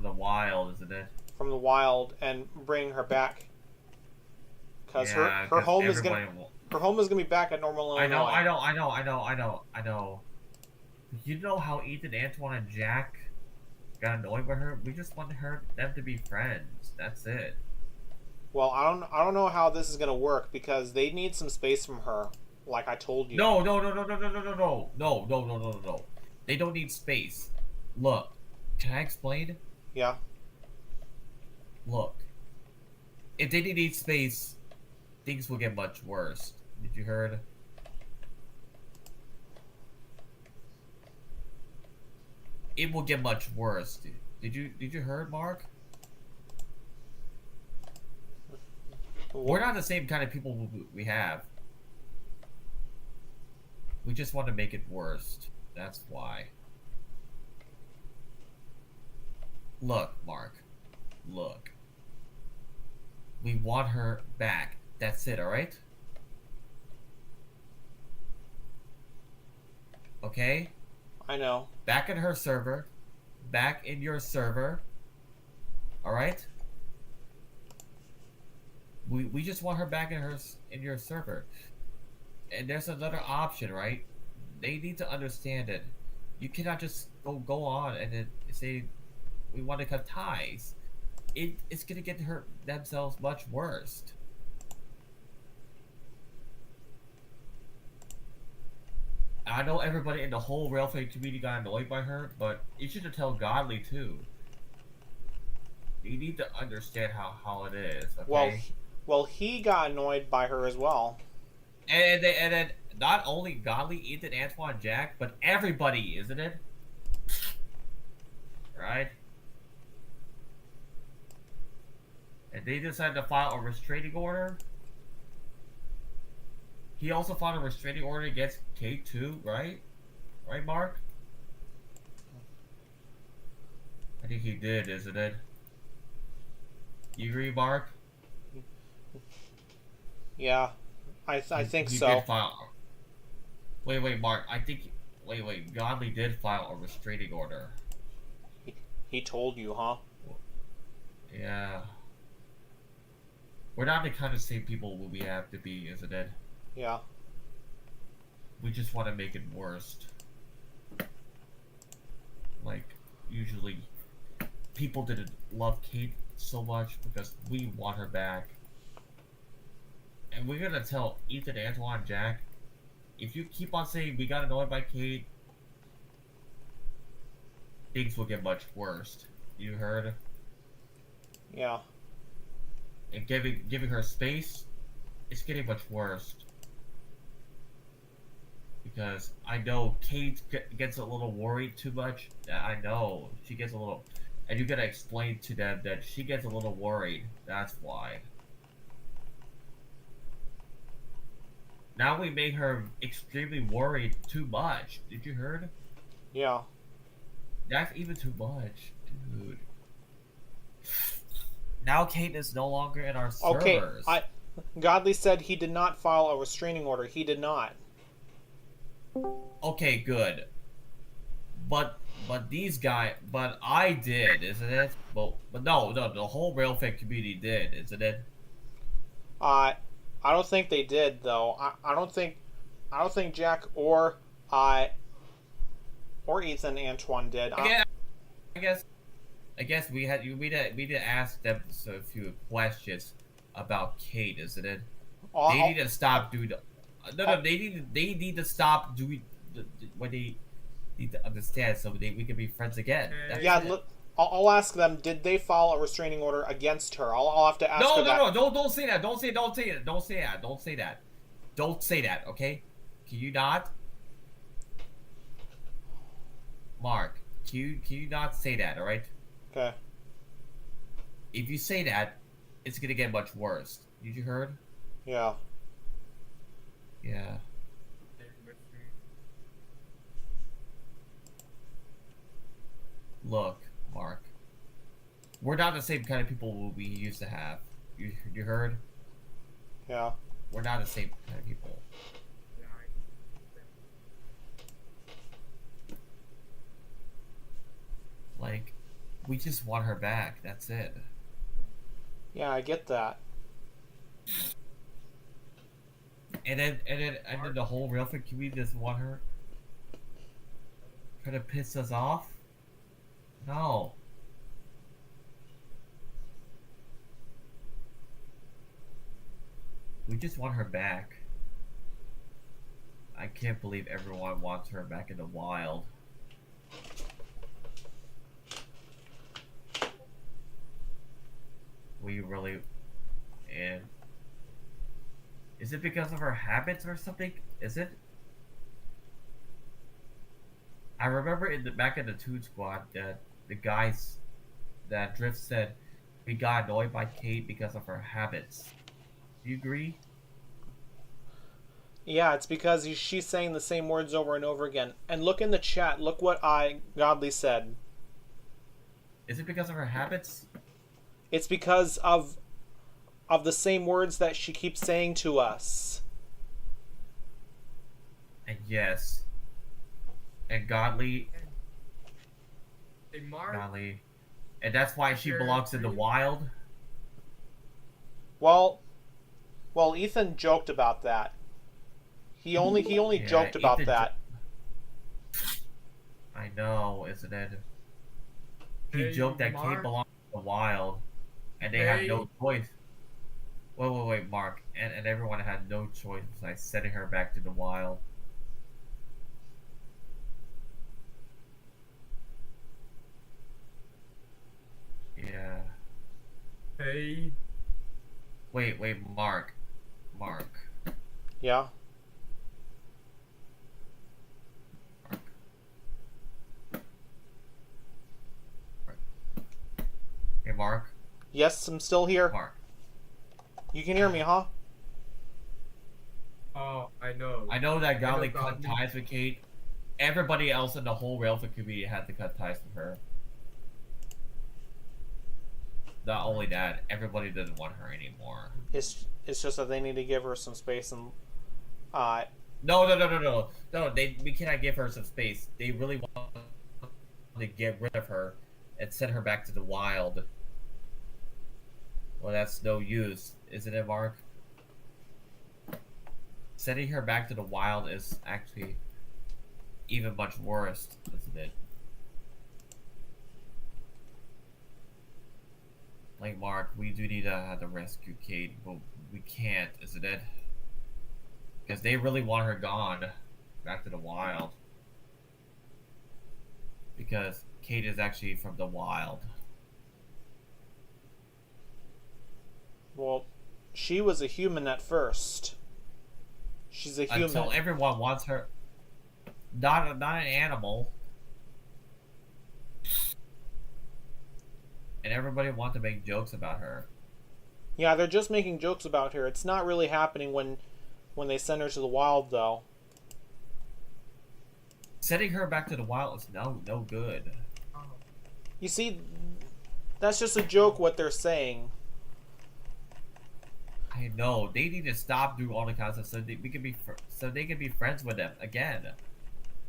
the wild, isn't it? From the wild, and bring her back. Because her home is gonna be back at Normal, Illinois. I know. You know how Ethan, Antoine, and Jack got annoyed with her? We just want them to be friends. That's it. Well, I don't know how this is gonna work, because they need some space from her, like I told you. No. They don't need space. Look, can I explain? Yeah. Look, if they didn't need space, things will get much worse. Did you heard? It will get much worse. Did you heard, Mark? We're not the same kind of people we have. We just want to make it worse. That's why. Look, Mark. Look. We want her back. That's it, alright? Okay? I know. Back in her server. Back in your server. Alright? We just want her back in your server. And there's another option, right? They need to understand it. You cannot just go on and then say we want to cut ties. It's gonna get themselves much worse. I know everybody in the whole railway community got annoyed by her, but you should tell Godly too. You need to understand how it is, Well, okay? he got annoyed by her as well. And then not only Godly, Ethan, Antoine, Jack, but everybody, isn't it? Right? And they decided to file a restraining order. He also filed a restraining order against Kate too, right? Right, Mark? I think he did, isn't it? You agree, Mark? Yeah, I think He so. did file. Wait, Mark. I think. Wait. Godly did file a restraining order. He told you, huh? Yeah. We're not the kind of same people we have to be, isn't it? Yeah. We just want to make it worse. Like, usually, people didn't love Kate so much because we want her back. And we're gonna tell Ethan, Antoine, Jack, if you keep on saying we got annoyed by Kate, things will get much worse. You heard? Yeah. And giving her space, it's getting much worse. Because I know Kate gets a little worried too much. I know she gets a little, and you gotta explain to them that she gets a little worried. That's why. Now we made her extremely worried too much. Did you heard? Yeah. That's even too much, dude. Now Kate is no longer in our Okay. servers. Godly said he did not file a restraining order. He did not. Okay, good. But I did, isn't it? But no, the whole Railfed community did, isn't it? I don't think they did though. I don't think Jack or Ethan Antoine did. I guess we need to ask them a few questions about Kate, isn't it? They need to stop doing the. No, they need to stop doing what they need to understand so we can be friends again. That's Yeah, it. look, I'll ask them. Did they file a restraining order against her? I'll have to ask her that. No, don't say that. Don't say that. Okay? Can you not? Mark, can you not say that? All right? Okay. If you say that, it's gonna get much worse. Did you heard? Yeah. Yeah. Look, Mark. We're not the same kind of people we used to have. You heard? Yeah. We're not the same kind of people. Like, we just want her back. That's it. Yeah, I get that. And then the whole Railfed community doesn't want her. Trying to piss us off? No. We just want her back. I can't believe everyone wants her back in the wild. We really... And... Is it because of her habits or something? Is it? I remember back in the Toon Squad that the guys that Drift said we got annoyed by Kate because of her habits. Do you agree? Yeah, it's because she's saying the same words over and over again. And look in the chat. Look what Godly said. Is it because of her habits? It's because of the same words that she keeps saying to us. And yes. And Godly. Hey, Mark. Godly. And that's why she belongs in the wild? Well, Ethan joked about that. He only joked about Ethan that. I know, isn't it? He Hey, joked that Mark. Kate belongs in the wild. And they have no choice. Wait, Mark. And everyone had no choice besides sending her back to the wild. Wait, Mark. Mark. Yeah. Hey, Mark. Yes, I'm still here. Mark. You can hear me, huh? Oh, I know. I know that I know Golly cut Godly- ties with Kate. Everybody else in the whole Railford community had to cut ties with her. Not only that, everybody doesn't want her anymore. It's just that they need to give her some space and No. We cannot give her some space. They really want to get rid of her and send her back to the wild. Well, that's no use, isn't it, Mark? Sending her back to the wild is actually even much worse, isn't it? Like, Mark, we do need to rescue Kate, but we can't, isn't it? Because they really want her gone back to the wild. Because Kate is actually from the wild. well, she was a human at first. She's a human. Until everyone wants her. Not an animal. And everybody wants to make jokes about her. Yeah, they're just making jokes about her. It's not really happening when they send her to the wild, though. Sending her back to the wild is no good. Oh. You see, that's just a joke what they're saying. I know they need to stop doing all the kinds of stuff so they can be friends with them again.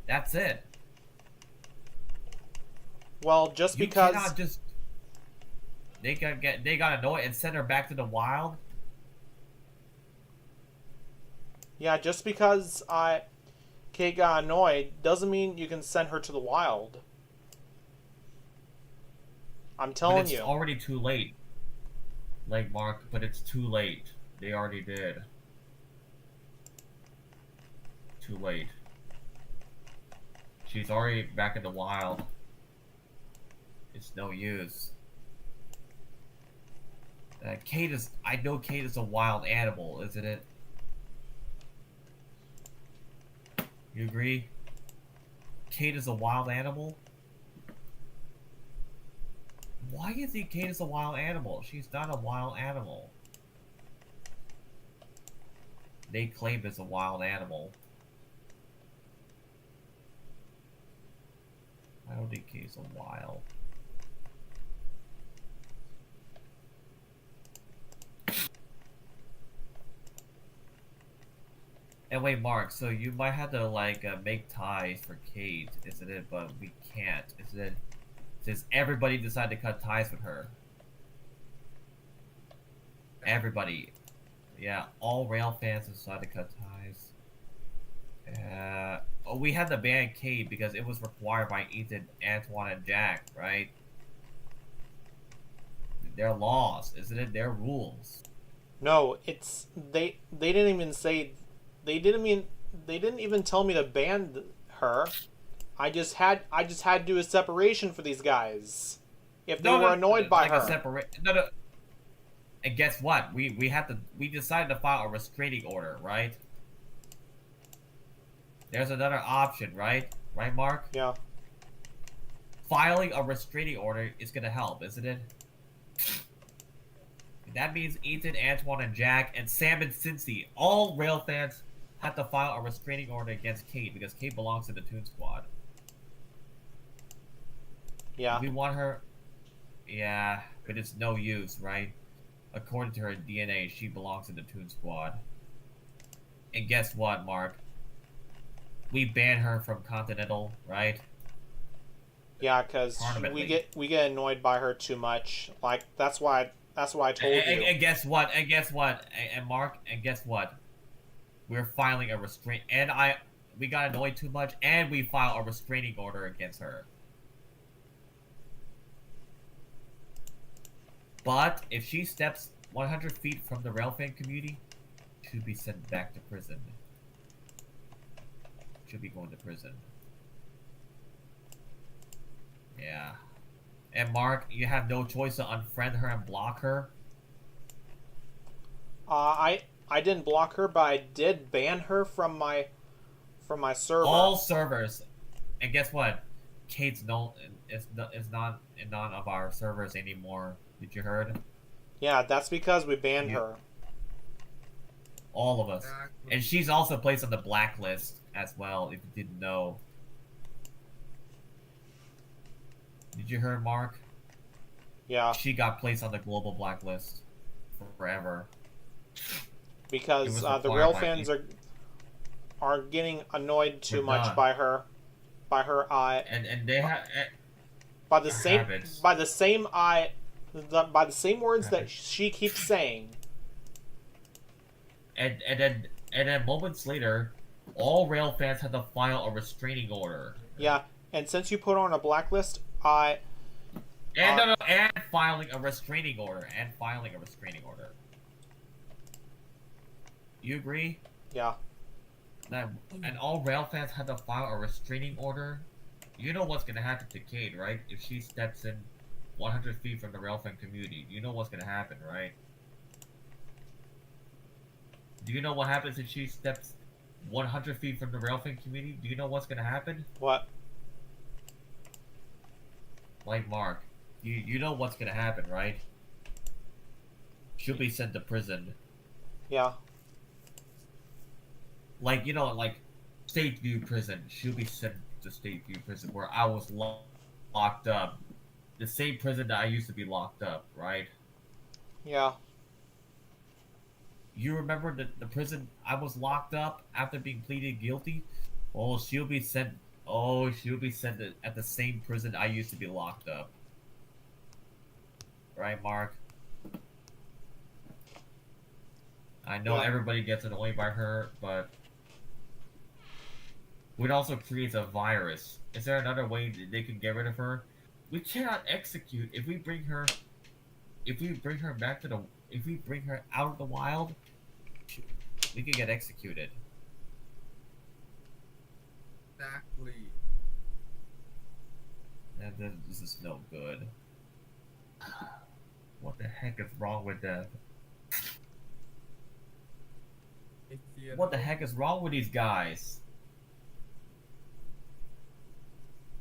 That's it. Well, just You because cannot just they got annoyed and send her back to the wild. yeah, just because Kate got annoyed doesn't mean you can send her to the wild. I'm But telling it's you. already too late. Like, Mark, but it's too late. They already did. Too late. She's already back in the wild. It's no use. I know Kate is a wild animal, isn't it? You agree? Kate is a wild animal? Why do you think Kate is a wild animal? She's not a wild animal. They claim it's a wild animal. I don't think Kate's a wild. And wait, Mark, so you might have to, like, make ties for Kate, isn't it? But we can't, isn't it? Since everybody decided to cut ties with her. Everybody. Yeah, all rail fans decided to cut ties. We had to ban Kate because it was required by Ethan, Antoine, and Jack, right? Their laws, isn't it? Their rules. No, it's they didn't even say they didn't even tell me to ban her. I just had to do a separation for these guys. If they were annoyed by her. No. And guess what? We decided to file a restraining order, right? There's another option, right? Right, Mark? Yeah. Filing a restraining order is gonna help, isn't it? That means Ethan, Antoine, and Jack, and Sam and Cincy, all rail fans, have to file a restraining order against Kate because Kate belongs to the Toon Squad. Yeah. We want her. Yeah, but it's no use, right? According to her DNA, she belongs to the Toon Squad. And guess what, Mark? We ban her from Continental, right? Yeah, because we get annoyed by her too much. Like that's why I told you. And guess what? And Mark, and guess what? We're filing a restraint, and we got annoyed too much, and we file a restraining order against her. But if she steps 100 feet from the railfan community, she'll be sent back to prison. She'll be going to prison. Yeah. And Mark, you have no choice to unfriend her and block her. I didn't block her, but I did ban her from my server. All servers. And guess what? Kate's is not in none of our servers anymore. Did you heard? Yeah, that's because we banned You- her. All of us. Exactly. And she's also placed on the blacklist as well, if you didn't know. Did you hear, Mark? Yeah, She got placed on the global blacklist forever. because It was the required real by fans are getting annoyed too We're much not. by her And they have by the same habits. by the same by the same words that she keeps saying. and then moments later, all rail fans had to file a restraining order. Yeah, and since you put her on a blacklist, And and filing a restraining order. You agree? yeah, That and all rail fans had to file a restraining order. You know what's gonna happen to Kate, right? If she steps in 100 feet from the rail fan community, you know what's gonna happen, right? Do you know what happens if she steps 100 feet from the rail fan community? Do you know what's gonna happen? what? Like Mark, you know what's gonna happen, right? She'll be sent to prison. Yeah, Like, you know, like State View Prison. She'll be sent to State View Prison where I was locked up. The same prison that I used to be locked up, right? yeah, You remember the prison I was locked up after being pleaded guilty? Oh, she'll be sent at the same prison I used to be locked up. Right, Mark? I know Yeah. everybody gets annoyed by her, but it also creates a virus. Is there another way that they can get rid of her? We cannot execute if we bring her back to if we bring her out of the wild, we could get executed. Exactly. And then this is no good. What the heck is wrong with them? What the heck is wrong with these guys?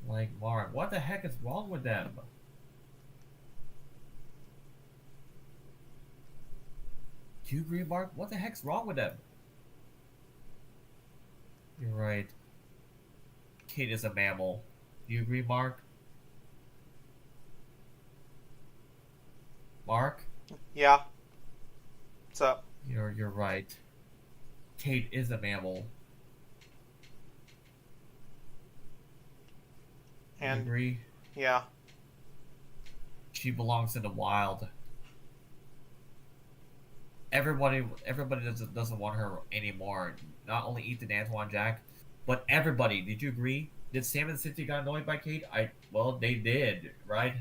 Like, Mark, what the heck is wrong with them? Do you agree, Mark? What the heck's wrong with them? You're right. Kate is a mammal. Do you agree, Mark? Mark? yeah. What's up? You're right. Kate is a mammal. You And agree? yeah, She belongs in the wild. Everybody doesn't want her anymore. Not only Ethan, Antoine, Jack, but everybody. Did you agree? Did Sam and Cynthia got annoyed by Kate? Well, they did, right?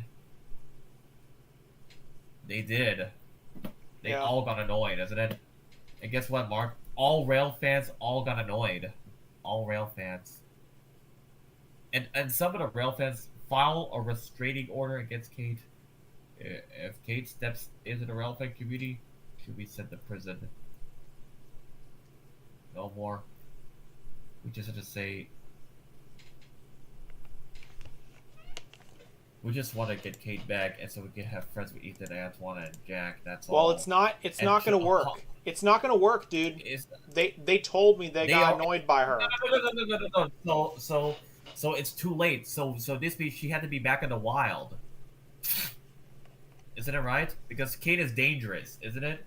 They did. They Yeah. all got annoyed, isn't it? And guess what, Mark? All rail fans all got annoyed. All rail fans. And some of the rail fans file a restraining order against Kate. If Kate steps into the rail fan community, she'll be sent to prison. No more. We just have to say. We just want to get Kate back, and so we can have friends with Ethan, Antoine, and Jack. That's all. well, it's not And not gonna she- work. It's not gonna work, dude. It's, They told me they got are- annoyed by her. No. So it's too late. So this means she had to be back in the wild. Isn't it right? Because Kate is dangerous, isn't it?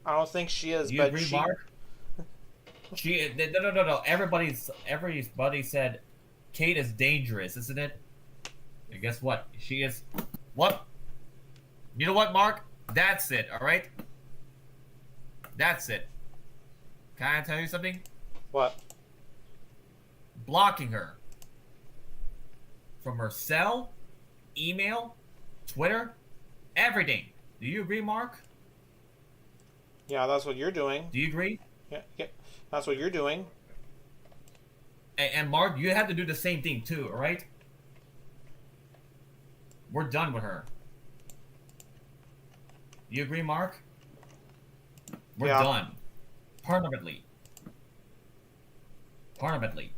I don't think she is, Do you but agree, she. Mark? No. Everybody said Kate is dangerous, isn't it? And guess what? She is. What? You know what, Mark? That's it. All right. That's it. Can I tell you something? What? Blocking her from her cell, email, Twitter, everything. Do you agree, Mark? Yeah, that's what you're doing. Do you agree? Yeah, that's what you're doing. And Mark, you have to do the same thing too, all right? We're done with her. You agree, Mark? We're Yeah. done. Permanently. Permanently.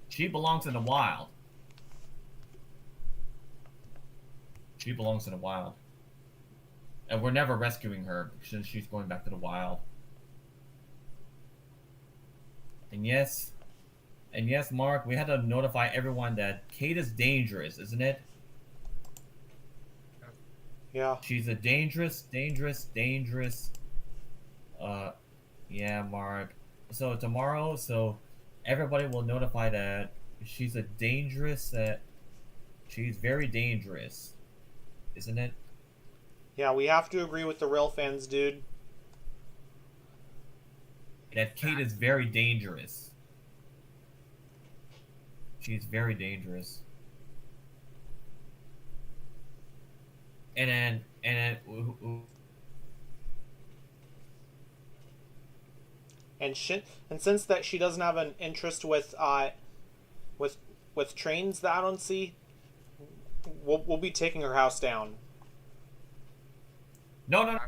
She belongs in the wild. She belongs in the wild. And we're never rescuing her since she's going back to the wild. And yes, Mark, we had to notify everyone that Kate is dangerous, isn't it? Yeah. She's a dangerous. Yeah, Mark. So tomorrow, everybody will notify that she's a dangerous. She's very dangerous, isn't it? Yeah, we have to agree with the real fans, dude. That Kate is very dangerous. She's very dangerous. And then, And since that she doesn't have an interest with trains that I don't see, we'll be taking her house down. no.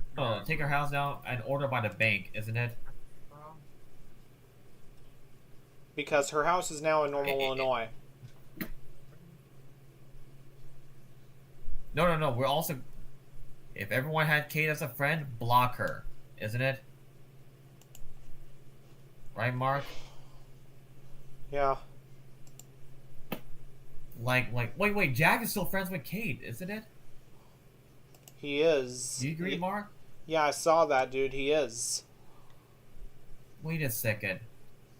Take her house down and order by the bank, isn't it? Because her house is now in Normal, Illinois. No. We're also, if everyone had Kate as a friend, block her, isn't it? Right, Mark? Yeah. Wait. Jack is still friends with Kate, isn't it? He is. Do you agree, Mark? Yeah, I saw that, dude. He is. Wait a second.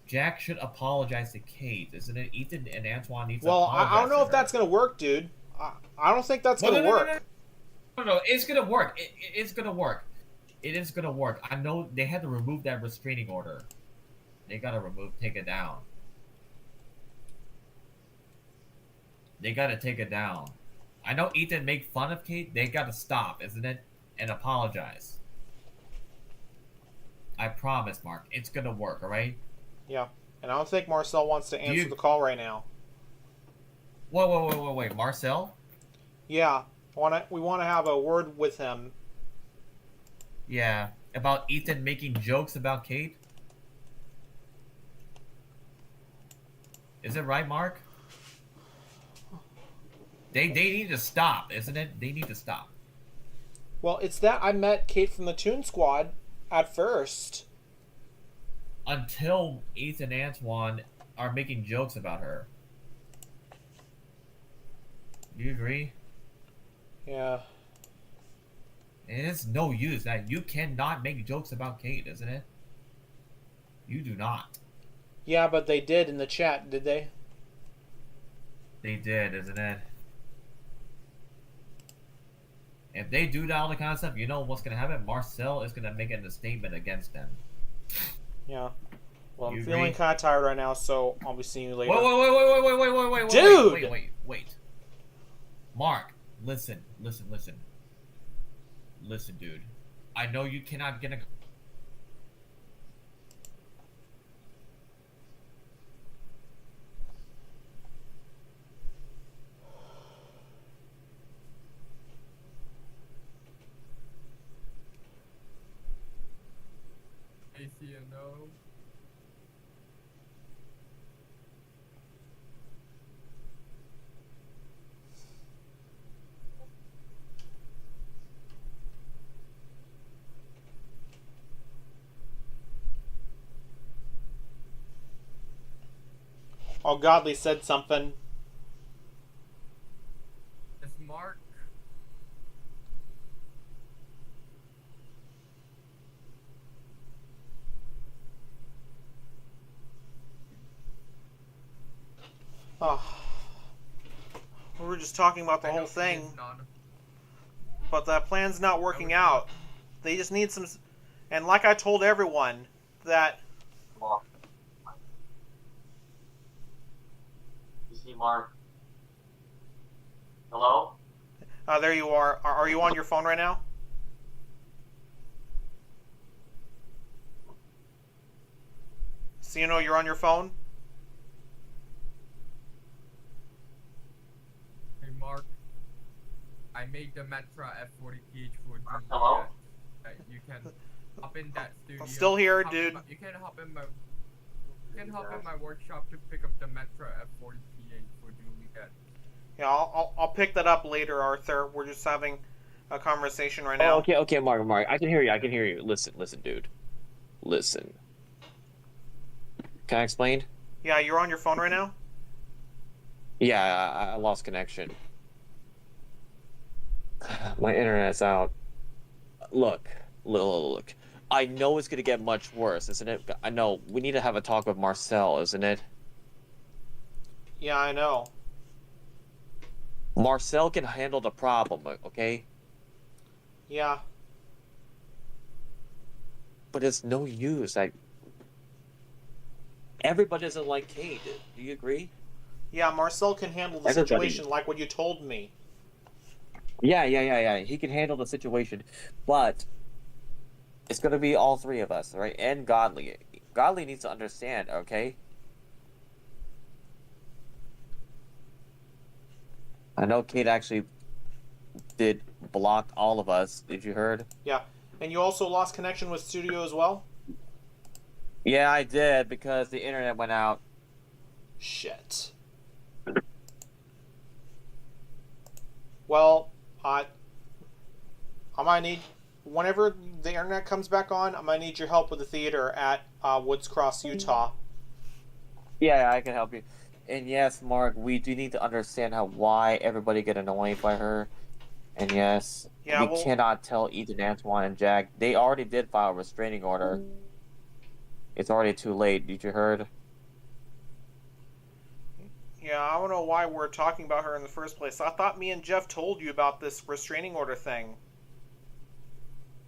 Jack should apologize to Kate, isn't it? Ethan and Antoine needs to Well, apologize I don't know to if her. that's gonna work, dude. I don't think that's gonna work. No, it's gonna work. It's gonna work. It is gonna work. I know they had to remove that restraining order. They gotta take it down. They gotta take it down. I know Ethan make fun of Kate. They gotta stop, isn't it? And apologize. I promise, Mark. It's gonna work, alright? Yeah. And I don't think Marcel wants to answer the call right now. Wait. Marcel? Yeah. We want to have a word with him. Yeah. About Ethan making jokes about Kate? Is it right, Mark? They need to stop, isn't it? They need to stop. Well, it's that I met Kate from the Toon Squad at first. Until Ethan and Antoine are making jokes about her. Do you agree? Yeah. It is no use that you cannot make jokes about Kate, isn't it? You do not. Yeah, but they did in the chat, did they? They did, isn't it? If they do that all the kind of stuff, you know what's gonna happen? Marcel is gonna make a statement against them. Yeah. Well, You I'm feeling agree? kind of tired right now, so I'll be seeing you later. Wait, Dude! Wait. Mark, listen, dude. I know you cannot get a. ACNO. Oh, Godly said something. It's Mark. Oh. We were just talking about the I know whole he thing, is not- but that plan's not working out. They just need some... And like I told everyone, that... You see, Mark. Hello? there you are. Are you on your phone right now? So you know you're on your phone? Hey Mark. I made the Metra F40PH for Hello? you can hop in that studio. I'm still here, hop dude. You can hop in my. You can hop in my workshop to pick up the Metro F40P8 for Juliet. Yeah, I'll pick that up later, Arthur. We're just having a conversation right Oh, now. okay, Mark. I can hear you. I can hear you. Listen, dude. Listen. Can I explain? Yeah, you're on your phone right now? Yeah, I lost connection. My internet's out. Look. I know it's gonna get much worse, isn't it? I know. We need to have a talk with Marcel, isn't it? Yeah, I know. Marcel can handle the problem, okay? Yeah. But it's no use. Everybody doesn't like Kate. Do you agree? Yeah, Marcel can handle the Everybody. situation like what you told me. Yeah. He can handle the situation, but it's gonna be all three of us, right? And Godly. Godly needs to understand, okay? I know Kate actually did block all of us. Did you heard? Yeah. And you also lost connection with Studio as well? Yeah, I did because the internet went out. Shit. Well, I might need, whenever the internet comes back on, I might need your help with the theater at Woods Cross, Utah. Yeah, I can help you. And yes, Mark, we do need to understand why everybody get annoyed by her. And yes, Yeah, we well, cannot tell Ethan, Antoine, and Jack. They already did file a restraining order. It's already too late. Did you heard? yeah, I don't know why we're talking about her in the first place. I thought me and Jeff told you about this restraining order thing.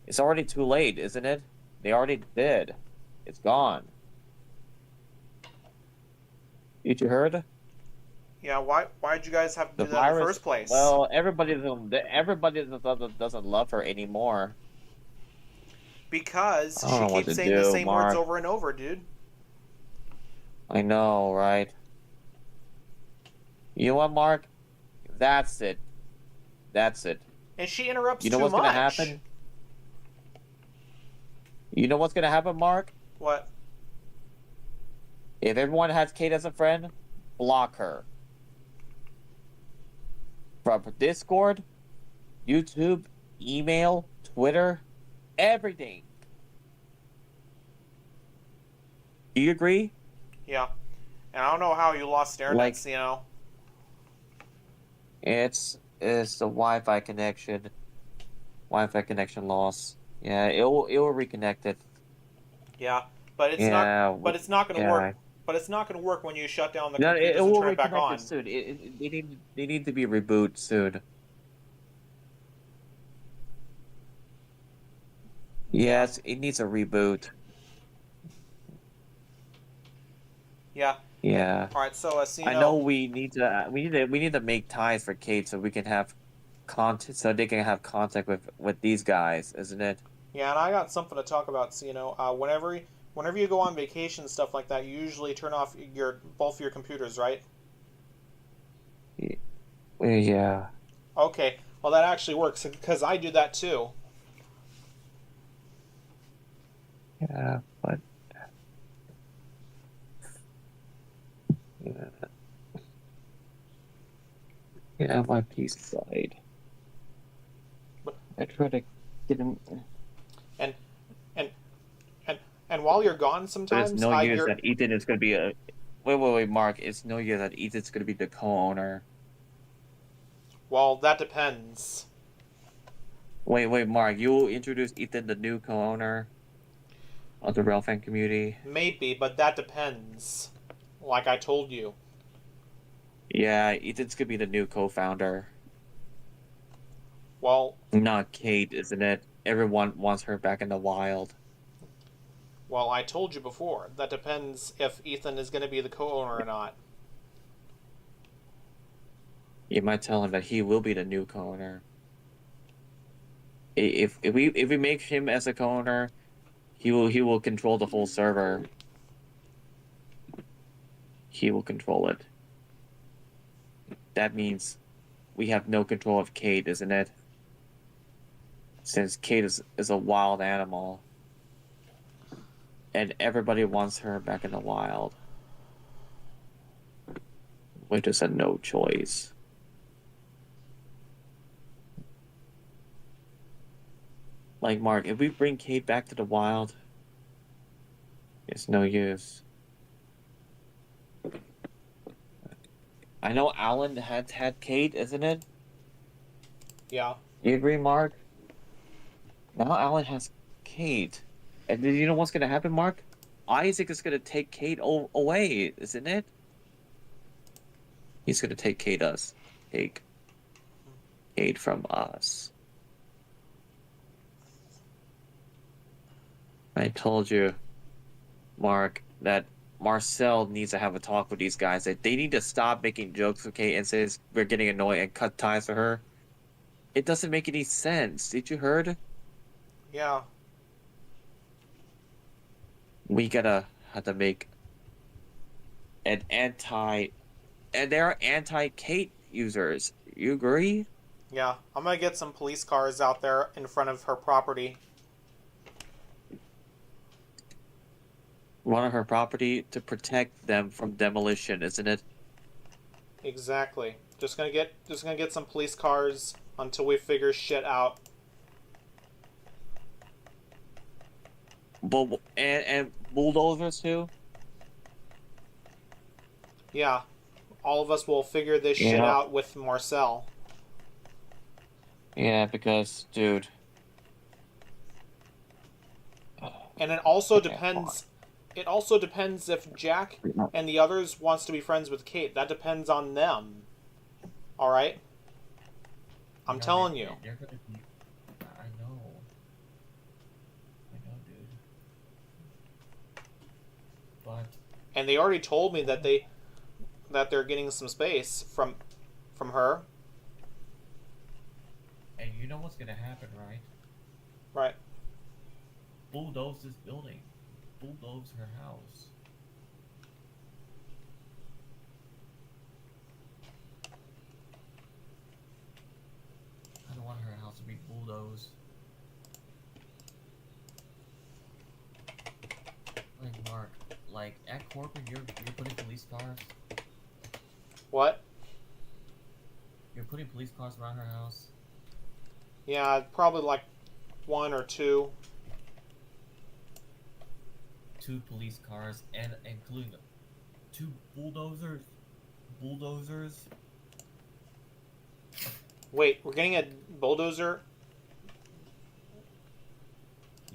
It's already too late, isn't it? They already did. It's gone. Did you heard? Yeah, why'd you guys have to The do that in the virus. first place? Well, everybody doesn't love her anymore. Because I don't know she what keeps to saying the do, same Mark. words over and over, dude. I know, right? You know what, Mark? That's it. That's it. And she interrupts You know too what's much. gonna happen? You know what's gonna happen, Mark? What? If everyone has Kate as a friend, block her. From Discord, YouTube, email, Twitter, everything. Do you agree? Yeah. And I don't know how you lost internet, Like- you know. It's the Wi-Fi connection. Wi-Fi connection loss. Yeah, it will reconnect it. Yeah, but it's Yeah, not. But it's not going to yeah. work. But it's not going to work when you shut down the No, computers it and will turn it back reconnect on. it soon. They need to be reboot soon. Yes, it needs a reboot. Yeah. Yeah. All right. So, I know we need to make ties for Kate so we can have contact, so they can have contact with these guys, isn't it? Yeah, and I got something to talk about. So, whenever you go on vacation and stuff like that, you usually turn off both of your computers, right? Yeah. Okay. Well, that actually works because I do that too. Yeah, but yeah, my peace side. I try to get him. And while you're gone, But sometimes it's no use you're, that Ethan is gonna be a. Wait, Mark. It's no use that Ethan's gonna be the co-owner. well, that depends. Wait, Mark. You will introduce Ethan, the new co-owner of the Rail fan community. Maybe, but that depends. Like I told you. Yeah, Ethan's gonna be the new co-founder. Well, Not Kate, isn't it? Everyone wants her back in the wild. I told you before. That depends if Ethan is going to be the co-owner or not. You might tell him that he will be the new co-owner. If we make him as a co-owner, he will control the whole server. He will control it. That means we have no control of Kate, isn't it? since Kate is a wild animal, and everybody wants her back in the wild. We just had no choice. Like, Mark, if we bring Kate back to the wild, it's no use. I know Alan had Kate, isn't it? Yeah. You agree, Mark? Now Alan has Kate. And then you know what's gonna happen, Mark? Isaac is gonna take Kate away, isn't it? He's gonna take take Kate from us. I told you, Mark, that Marcel needs to have a talk with these guys. That they need to stop making jokes with Kate and says we're getting annoyed and cut ties with her. It doesn't make any sense. Did you heard? Yeah. We gotta have to make an and there are anti-Kate users. You agree? Yeah. I'm gonna get some police cars out there in front of her property. Run on her property to protect them from demolition, isn't it? Exactly. Just gonna get some police cars until we figure shit out. And bulldozers too. Yeah. All of us will figure this shit Yeah. out with Marcel. Yeah, because dude. And it also Okay, depends. It also depends if Jack and the others wants to be friends with Kate. That depends on them. All right. I'm telling you. You're gonna be. I know. Dude. But And they already told me that they're getting some space from her. and you know what's gonna happen, right? Right. Bulldoze this building. Bulldoze her house. I don't want her house to be bulldozed. Like Mark, like at corporate, you're putting police cars. What? You're putting police cars around her house. Yeah, probably like one or two. 2 police cars and including 2 bulldozers. Bulldozers. Wait, we're getting a bulldozer?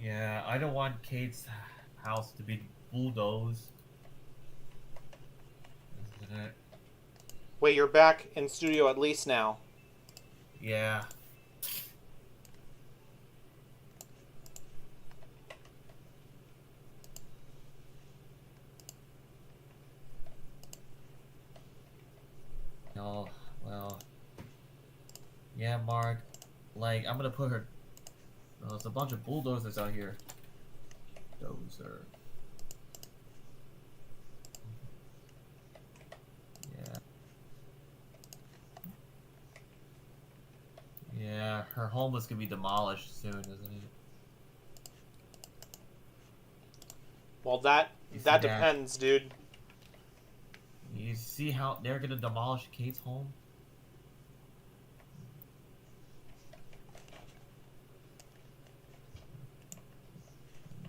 Yeah, I don't want Kate's house to be bulldozed. Isn't it? Wait, you're back in studio at least now. Yeah. No, well, yeah, Mark. Like, I'm gonna put her. There's a bunch of bulldozers out here. Dozer. Yeah. Yeah, her home is gonna be demolished soon, isn't it? Well, that You see that that? depends, dude. You see how they're gonna demolish Kate's home?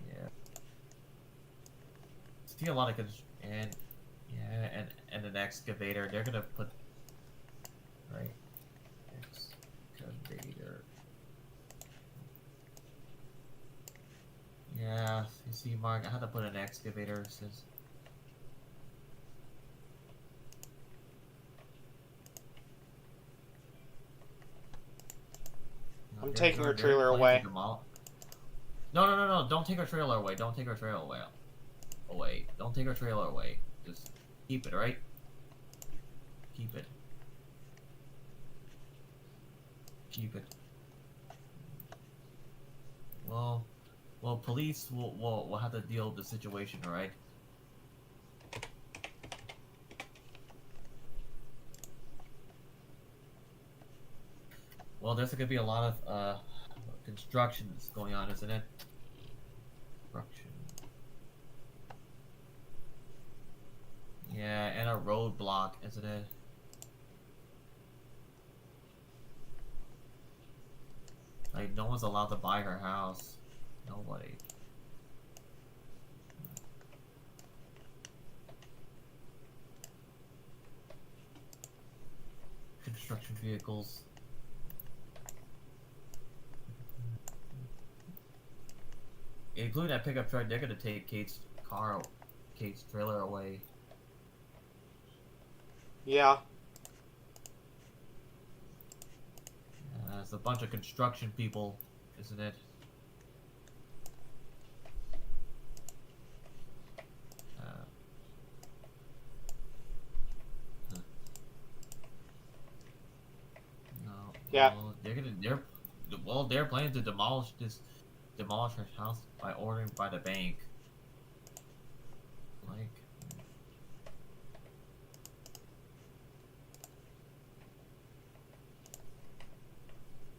Yeah. See a lot of and yeah, and an excavator. They're gonna put right excavator. Yeah, you see, Mark, I had to put an excavator since. I'm taking her trailer away. No, no. Don't take her trailer away. Don't take her trailer away. Don't take her trailer away. Just keep it, right? Keep it. Keep it. Well, police will have to deal with the situation, right? Well, there's gonna be a lot of construction that's going on, isn't it? Construction. Yeah, and a roadblock, isn't it? Like, no one's allowed to buy her house. Nobody. Construction vehicles. Including that pickup truck, they're gonna take Kate's trailer away. Yeah. It's a bunch of construction people, isn't it? No. Yeah. Well, they're planning to demolish her house by ordering by the bank. Like.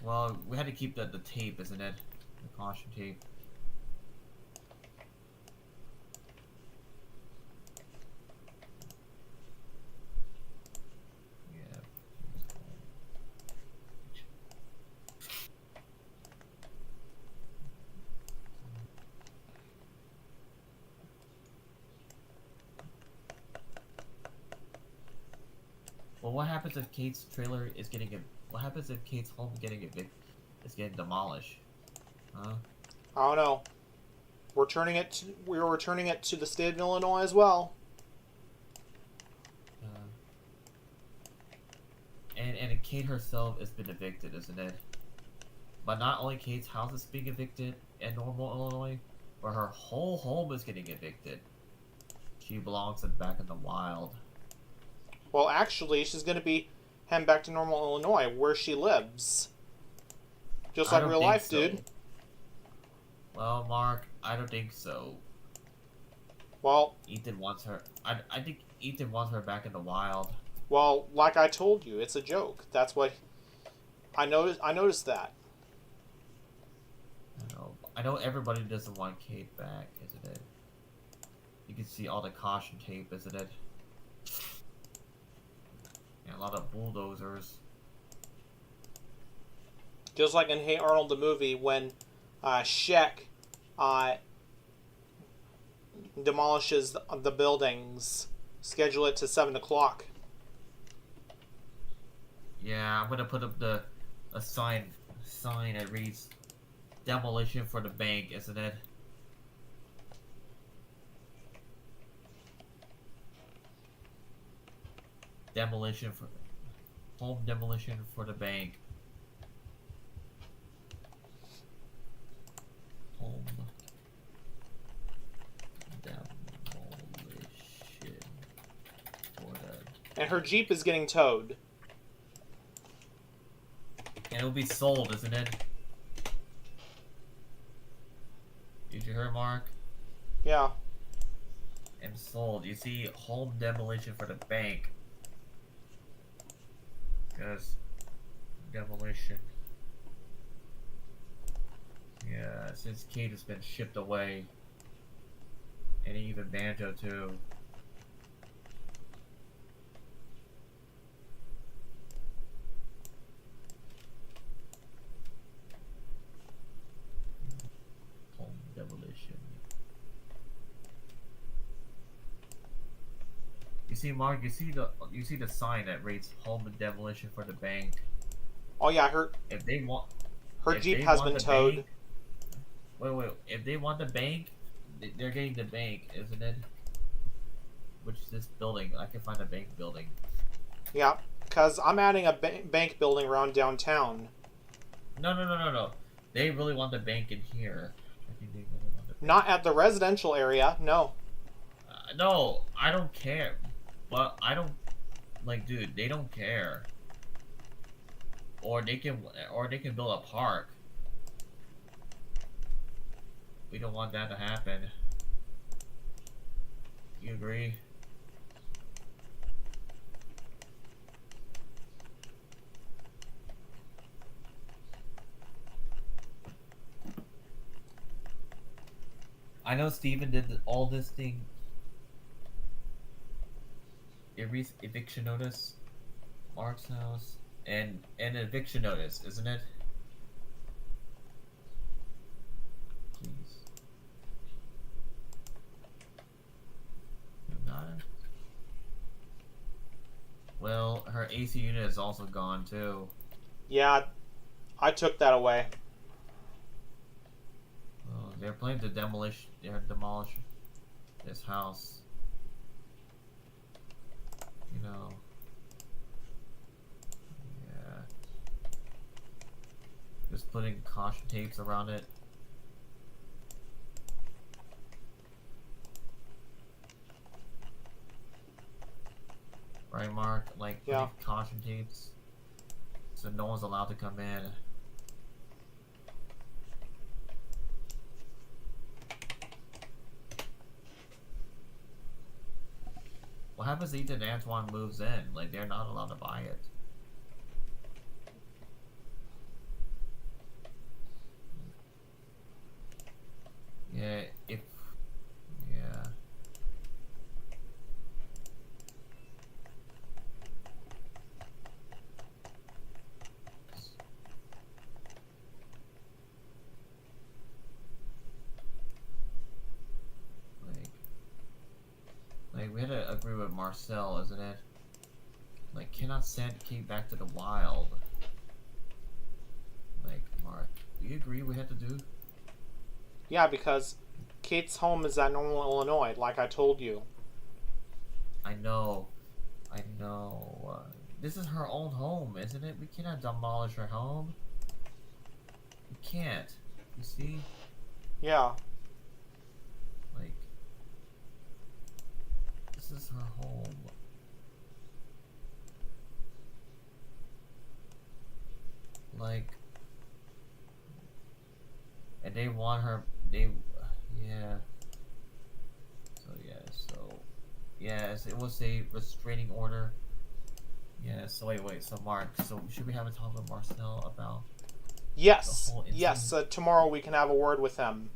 Well, we had to keep the tape, isn't it? The caution tape. Yeah. Well, what happens if Kate's trailer is getting a? What happens if Kate's home is getting demolished? Huh? I don't know. We're returning it to the state of Illinois as And Kate herself has been evicted, isn't it? But not only Kate's house is being evicted in Normal, Illinois, but her whole home is getting evicted. She belongs back in the wild. well, actually, she's going to be heading back to Normal, Illinois, where she lives. Just I like don't real think life, so. dude. Well, Mark, I don't think so. Well, Ethan wants her. I think Ethan wants her back in the wild. like I told you, it's a joke. That's what I noticed. I noticed that. I know everybody doesn't want Kate back, isn't it? You can see all the caution tape, isn't it? And a lot of bulldozers. Just like in Hey Arnold the movie when Shek demolishes the buildings, schedule it to 7 o'clock. Yeah, I'm gonna put up a sign that reads "Demolition for the bank," isn't it? Home demolition for the bank. Home demolition for the. And her Jeep is getting towed. And it'll be sold, isn't it? Did you hear, Mark? Yeah. And sold. You see, home demolition for the bank. Because demolition. Yeah, since Kate has been shipped away. And even Banjo too. Home demolition. You see, Mark, you see the sign that reads "Home demolition for the bank." Oh yeah, her If they want, if Jeep they has want been the towed. bank- wait. If they want the bank, they're getting the bank, isn't it? Which is this building? I can find a bank building. Yeah, because I'm adding a bank building around downtown. No. They really want the bank in here. I think they really want the bank. Not at the residential area, no. No, I don't care. But I don't dude. They don't care. Or they can build a park. We don't want that to happen. You agree? I know Steven did all this thing. Eviction notice, Mark's house, and an eviction notice, isn't it? Please. You got it. Well, her AC unit is also gone too. Yeah, I took that away. Oh, they're planning to demolish this house. You know. Yeah. Just putting caution tapes around it. Right, Mark? Like, Yeah. putting caution tapes. So no one's allowed to come in. What happens if Ethan and Antoine moves in? Like, they're not allowed to buy it. Yeah, if... Yeah. Like, we had to agree with Marcel, isn't it? Like, cannot send Kate back to the wild. Like, Mark, do you agree we had to do? Yeah, because Kate's home is at Normal, Illinois, like I told you. I know. This is her own home, isn't it? We cannot demolish her home. We can't. You see? Yeah. Like, this is her home. Like, and they want her, yeah. Yes, it was a restraining order. Yeah, so wait, so Mark, so should we have a talk with Marcel about Yes. the whole incident? Yes, tomorrow we can have a word with him.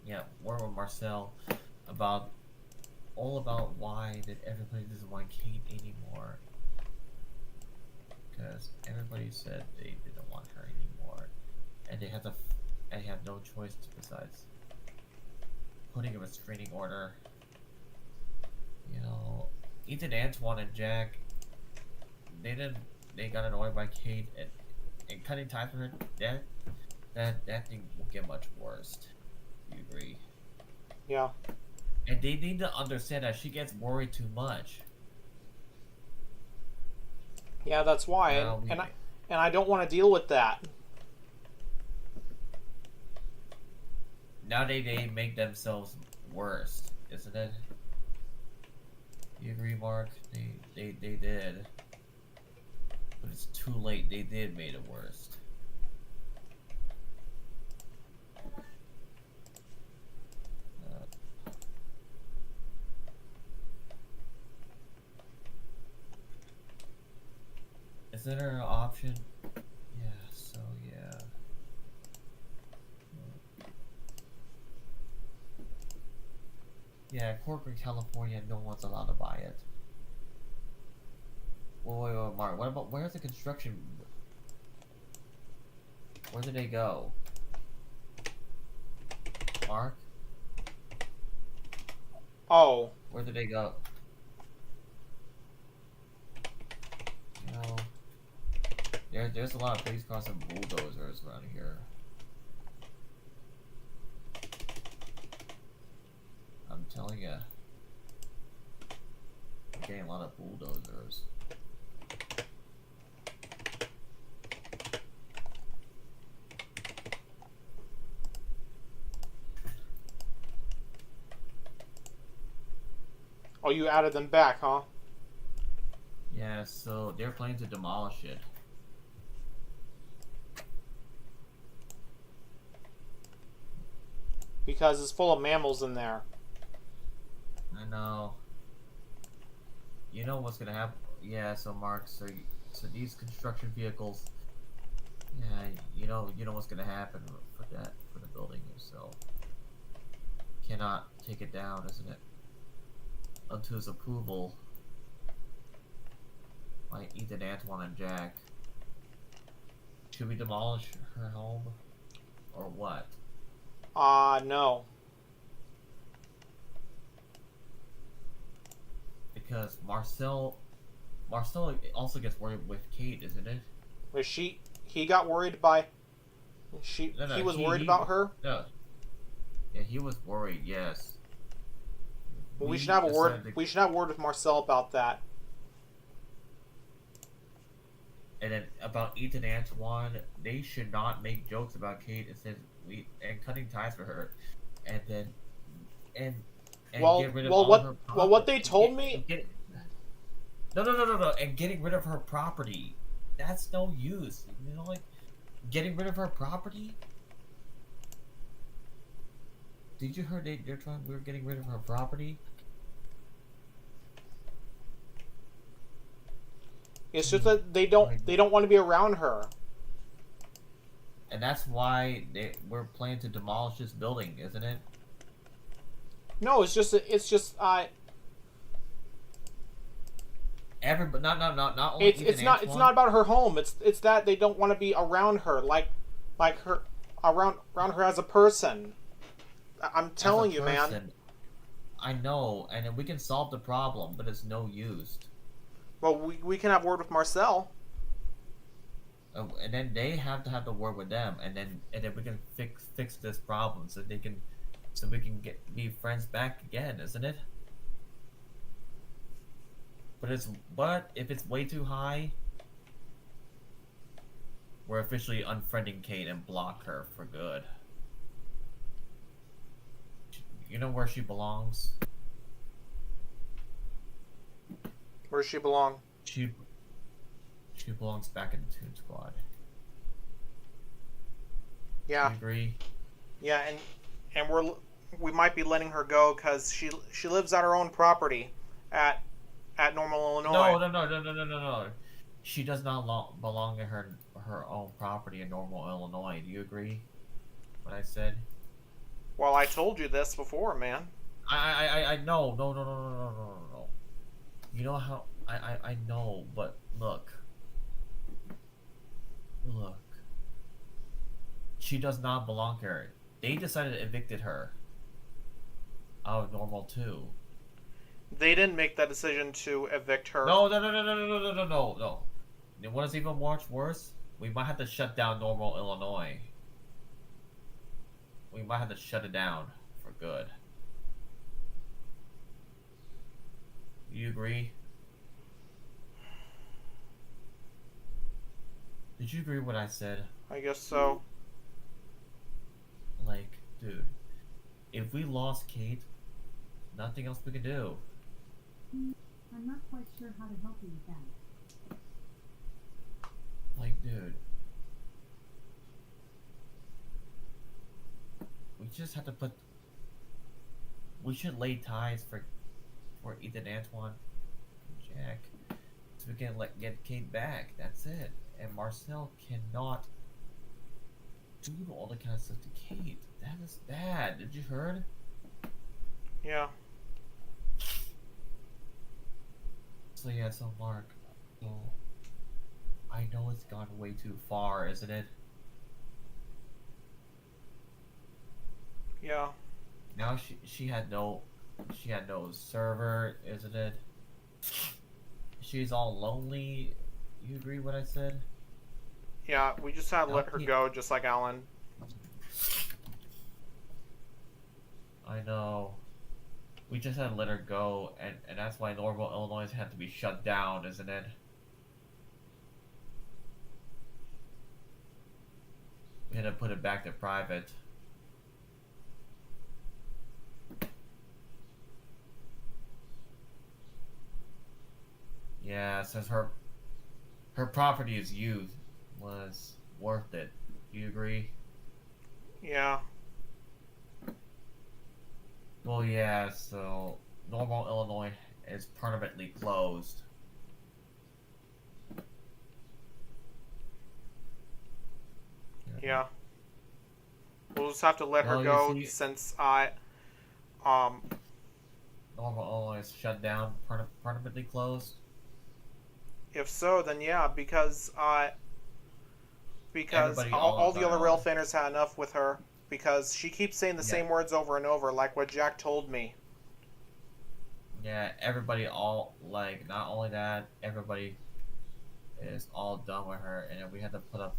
Yeah, word with Marcel about why did everybody doesn't want Kate anymore. Because everybody said they didn't want her anymore. And they have no choice besides putting a restraining order. You know, Ethan, Antoine, and Jack, they got annoyed by Kate and cutting ties with her. That thing will get much worse. Do you agree? Yeah. And they need to understand that she gets worried too much. Yeah, that's why. And I don't want to deal with that. Now they make themselves worse, isn't it? You agree, Mark? They did. But it's too late. They did made it worse. Is there an option? Yeah, so yeah. Yeah, Corcoran, California, no one's allowed to buy it. Wait, Mark, what about, where's the construction? Where did they go? Mark? Oh. Where did they go? You know, there's a lot of police cars and bulldozers around here. I'm telling you. I'm getting a lot of bulldozers. Oh, you added them back, huh? Yeah, so they're planning to demolish it. Because it's full of mammals in there. I know. You know what's gonna happen? Yeah, so Mark, so these construction vehicles. Yeah, you know what's gonna happen for the building itself. cannot take it down, isn't it? Up to his approval by Ethan, Antoine, and Jack. Should we demolish her home? Or what? No. Because Marcel also gets worried with Kate, isn't it? Was he got worried by... No, he was worried about her? No. Yeah, he was worried, yes. Well, we should have a word with Marcel about that. And then about Ethan and Antoine, they should not make jokes about Kate and cutting ties for her. And then and get rid of all her property. Well, what they told me... No. And getting rid of her property. That's no use. You know, like, getting rid of her property? Did you hear we're getting rid of her property? It's just that they don't want to be around her. And that's why we're planning to demolish this building, isn't it? No, it's just Everybody, not only it's not about her home. It's that they don't want to be around her, like her around her as a person. I'm telling you, man. I know, and then we can solve the problem, but it's no use. Well, we can have word with Marcel. And then they have to have the word with them, and then we can fix this problem so we can be friends back again, isn't it? But if it's way too high, we're officially unfriending Kate and block her for good. You know where she belongs? Where does she belong? She belongs back in the Toon Squad. Yeah. You agree? Yeah, and we might be letting her go because she lives at her own property at Normal, Illinois. No. She does not belong to her own property in Normal, Illinois. Do you agree? What I said? Well, I told you this before, man. I know. No. You know how I know, but look. She does not belong here. They decided to evicted her out of Normal too. They didn't make that decision to evict her. No. And what is even much worse? We might have to shut down Normal, Illinois. We might have to shut it down for good. You agree? Did you agree with what I said? I guess so. Like, dude, if we lost Kate, nothing else we could do. I'm not quite sure how to help you with that. Like, dude, we just have to we should lay ties for Ethan, Antoine, and Jack, so we can get Kate back. That's it. And Marcel cannot do all the kind of stuff to Kate. That is bad. Did you heard? Yeah. So Mark, I know it's gone way too far, isn't it? Yeah. Now she had no server, isn't it? She's all lonely. You agree what I said? Yeah, we just had to let her go, just like Alan. I know. We just had to let her go, and that's why Normal, Illinois had to be shut down, isn't it? We had to put it back to private. Yeah, since her property is used was worth it. Do you agree? Yeah. Well, yeah, so Normal, Illinois is permanently closed. Yeah. We'll just have to let her Well, go you see- since Normal only is shut down, permanently closed. If so, then yeah, because Everybody all the other rail around. fanners had enough with her because she keeps saying the Yeah. same words over and over, like what Jack told me. Yeah, everybody all like not only that, everybody is all done with her, and we had to put up.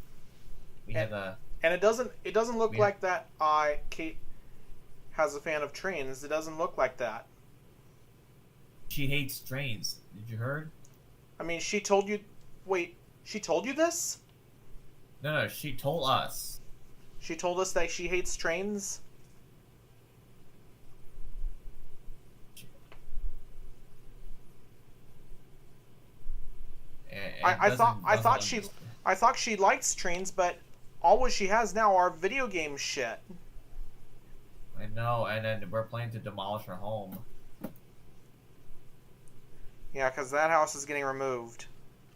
We had to. And it doesn't look We- like that. Kate has a fan of trains. It doesn't look like that. She hates trains. Did you heard? I mean, she told you. Wait, she told you this? No, she told us. She told us that she hates trains. I thought she likes trains, but all what she has now are video game shit. I know, and then we're planning to demolish her home. Yeah, because that house is getting removed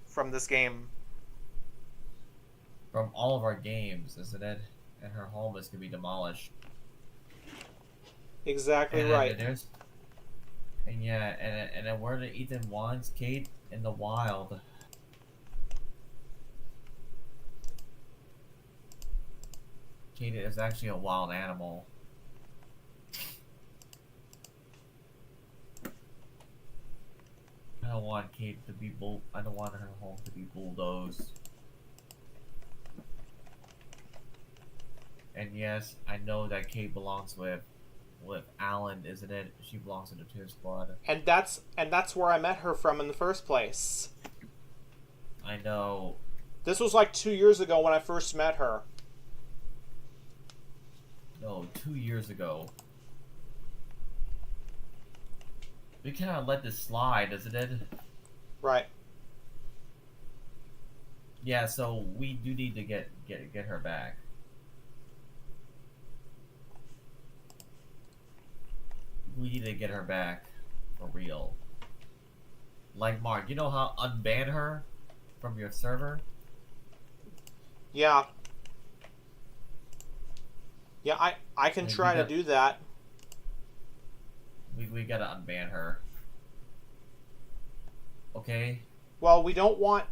from this game. From all of our games, isn't it? And her home is gonna be demolished. Exactly And right. and yeah, and then where did Ethan wants Kate in the wild? Kate is actually a wild animal. I don't want Kate to be I don't want her home to be bulldozed. And yes, I know that Kate belongs with Alan, isn't it? She belongs to the Tear Squad. And that's where I met her from in the first place. I know. This was like 2 years ago when I first met her. No, 2 years ago. We cannot let this slide, isn't it? Right. Yeah, so we do need to get her back. We need to get her back for real. Like Mark, you know how unban her from your server? Yeah. Yeah, I can Yeah, try you to do that. We gotta unban her. Okay? Well, we don't want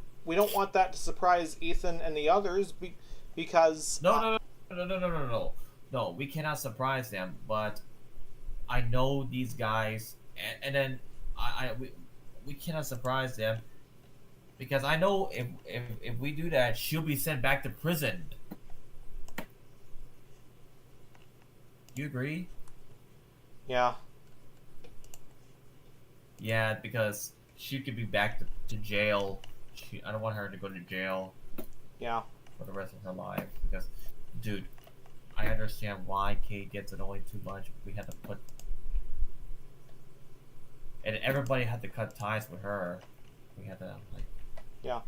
that to surprise Ethan and the others because No. No, we cannot surprise them, but I know these guys, and then we cannot surprise them because I know if we do that, she'll be sent back to prison. You agree? Yeah. Yeah, because she could be back to jail. I don't want her to go to jail Yeah. for the rest of her life because, dude, I understand why Kate gets annoyed too much. We had to put, and everybody had to cut ties with her. We had to like, Yeah.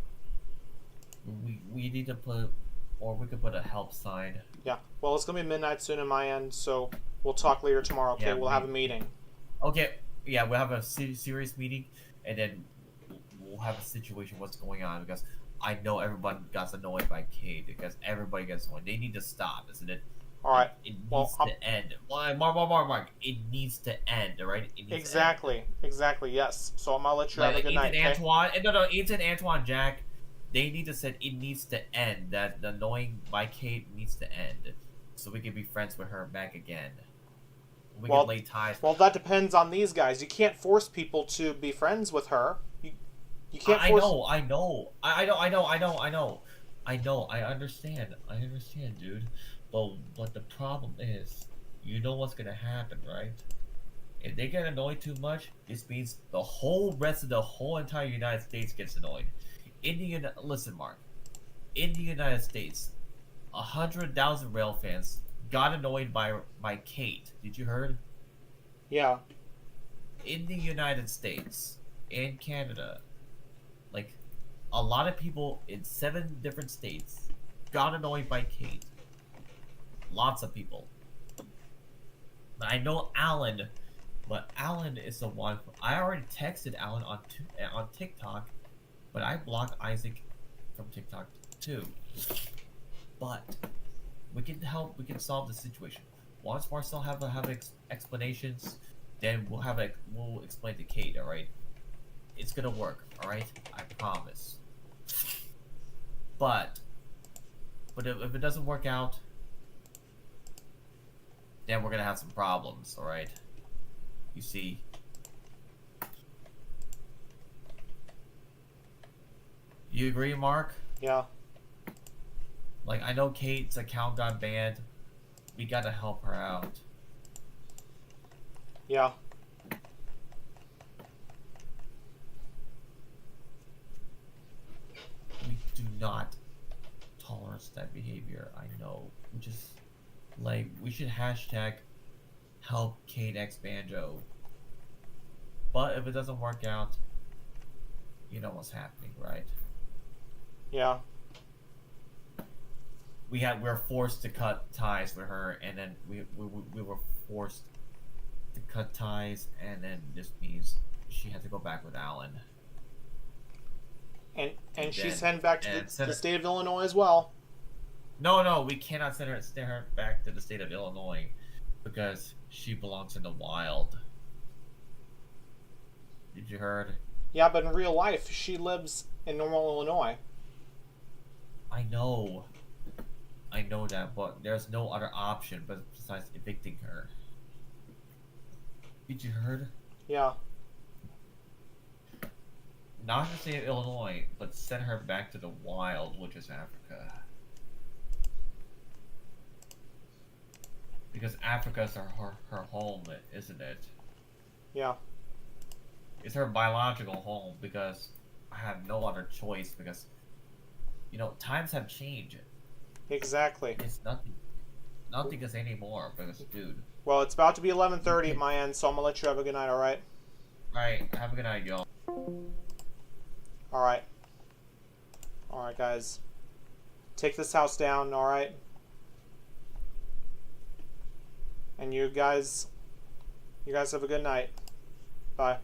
we need to put, or we could put a help sign. Yeah. Well, it's gonna be midnight soon in my end, so we'll talk later tomorrow. Okay, Yeah, we'll have a meeting. Okay, yeah, we'll have a serious meeting, and then we'll have a situation what's going on because I know everyone got annoyed by Kate because everybody gets annoyed. They need to stop, isn't it? All right. It needs Well, to end. Well, Mark. It needs to end, all right? It needs Exactly. Exactly. Yes. So I'm gonna let you to end. have a good Ethan, night. Okay? Antoine, no, Ethan, Antoine, Jack. They need to say it needs to end. That the annoying by Kate needs to end, so we can be friends with her back again. We Well- can lay ties. Well, that depends on these guys. You can't force people to be friends with her. You can't I force. know. I understand, dude. But the problem is, you know what's gonna happen, right? If they get annoyed too much, this means the whole rest of the whole entire United States gets annoyed. Listen, Mark. In the United States, 100,000 rail fans got annoyed by Kate. Did you heard? Yeah. In the United States and Canada, like a lot of people in 7 different states got annoyed by Kate. Lots of people. But I know Alan, but Alan is the one. I already texted Alan on TikTok, but I blocked Isaac from TikTok too. But we can help. We can solve the situation. once Marcel have explanations, then we'll explain to Kate. All right, it's gonna work. All right, I promise. But if it doesn't work out, then we're gonna have some problems. All right. You see. You agree, Mark? Yeah. Like, I know Kate's account got banned. We gotta help her out. Yeah. We do not tolerate that behavior. I know. We just, like, we should hashtag help Kate X Banjo. But if it doesn't work out, you know what's happening, right? Yeah. We're forced to cut ties with her, and then we were forced to cut ties, and then this means she had to go back with Alan. And she's then- heading back to and the send her- state of Illinois as well. No, we cannot send her back to the state of Illinois because she belongs in the wild. Did you heard? Yeah, but in real life, she lives in normal Illinois. I know that, but there's no other option besides evicting her. Did you heard? Yeah. Not the state of Illinois, but send her back to the wild, which is Africa. Because Africa's her home, isn't it? Yeah. It's her biological home because I have no other choice because, you know, times have changed. Exactly. It's nothing is anymore because, dude. Well, it's about to be 11:30 at my end, so I'm gonna let you have a good night. All right. Alright, have a good night, y'all. All right. All right, guys. Take this house down. All right. And you guys have a good night. Bye.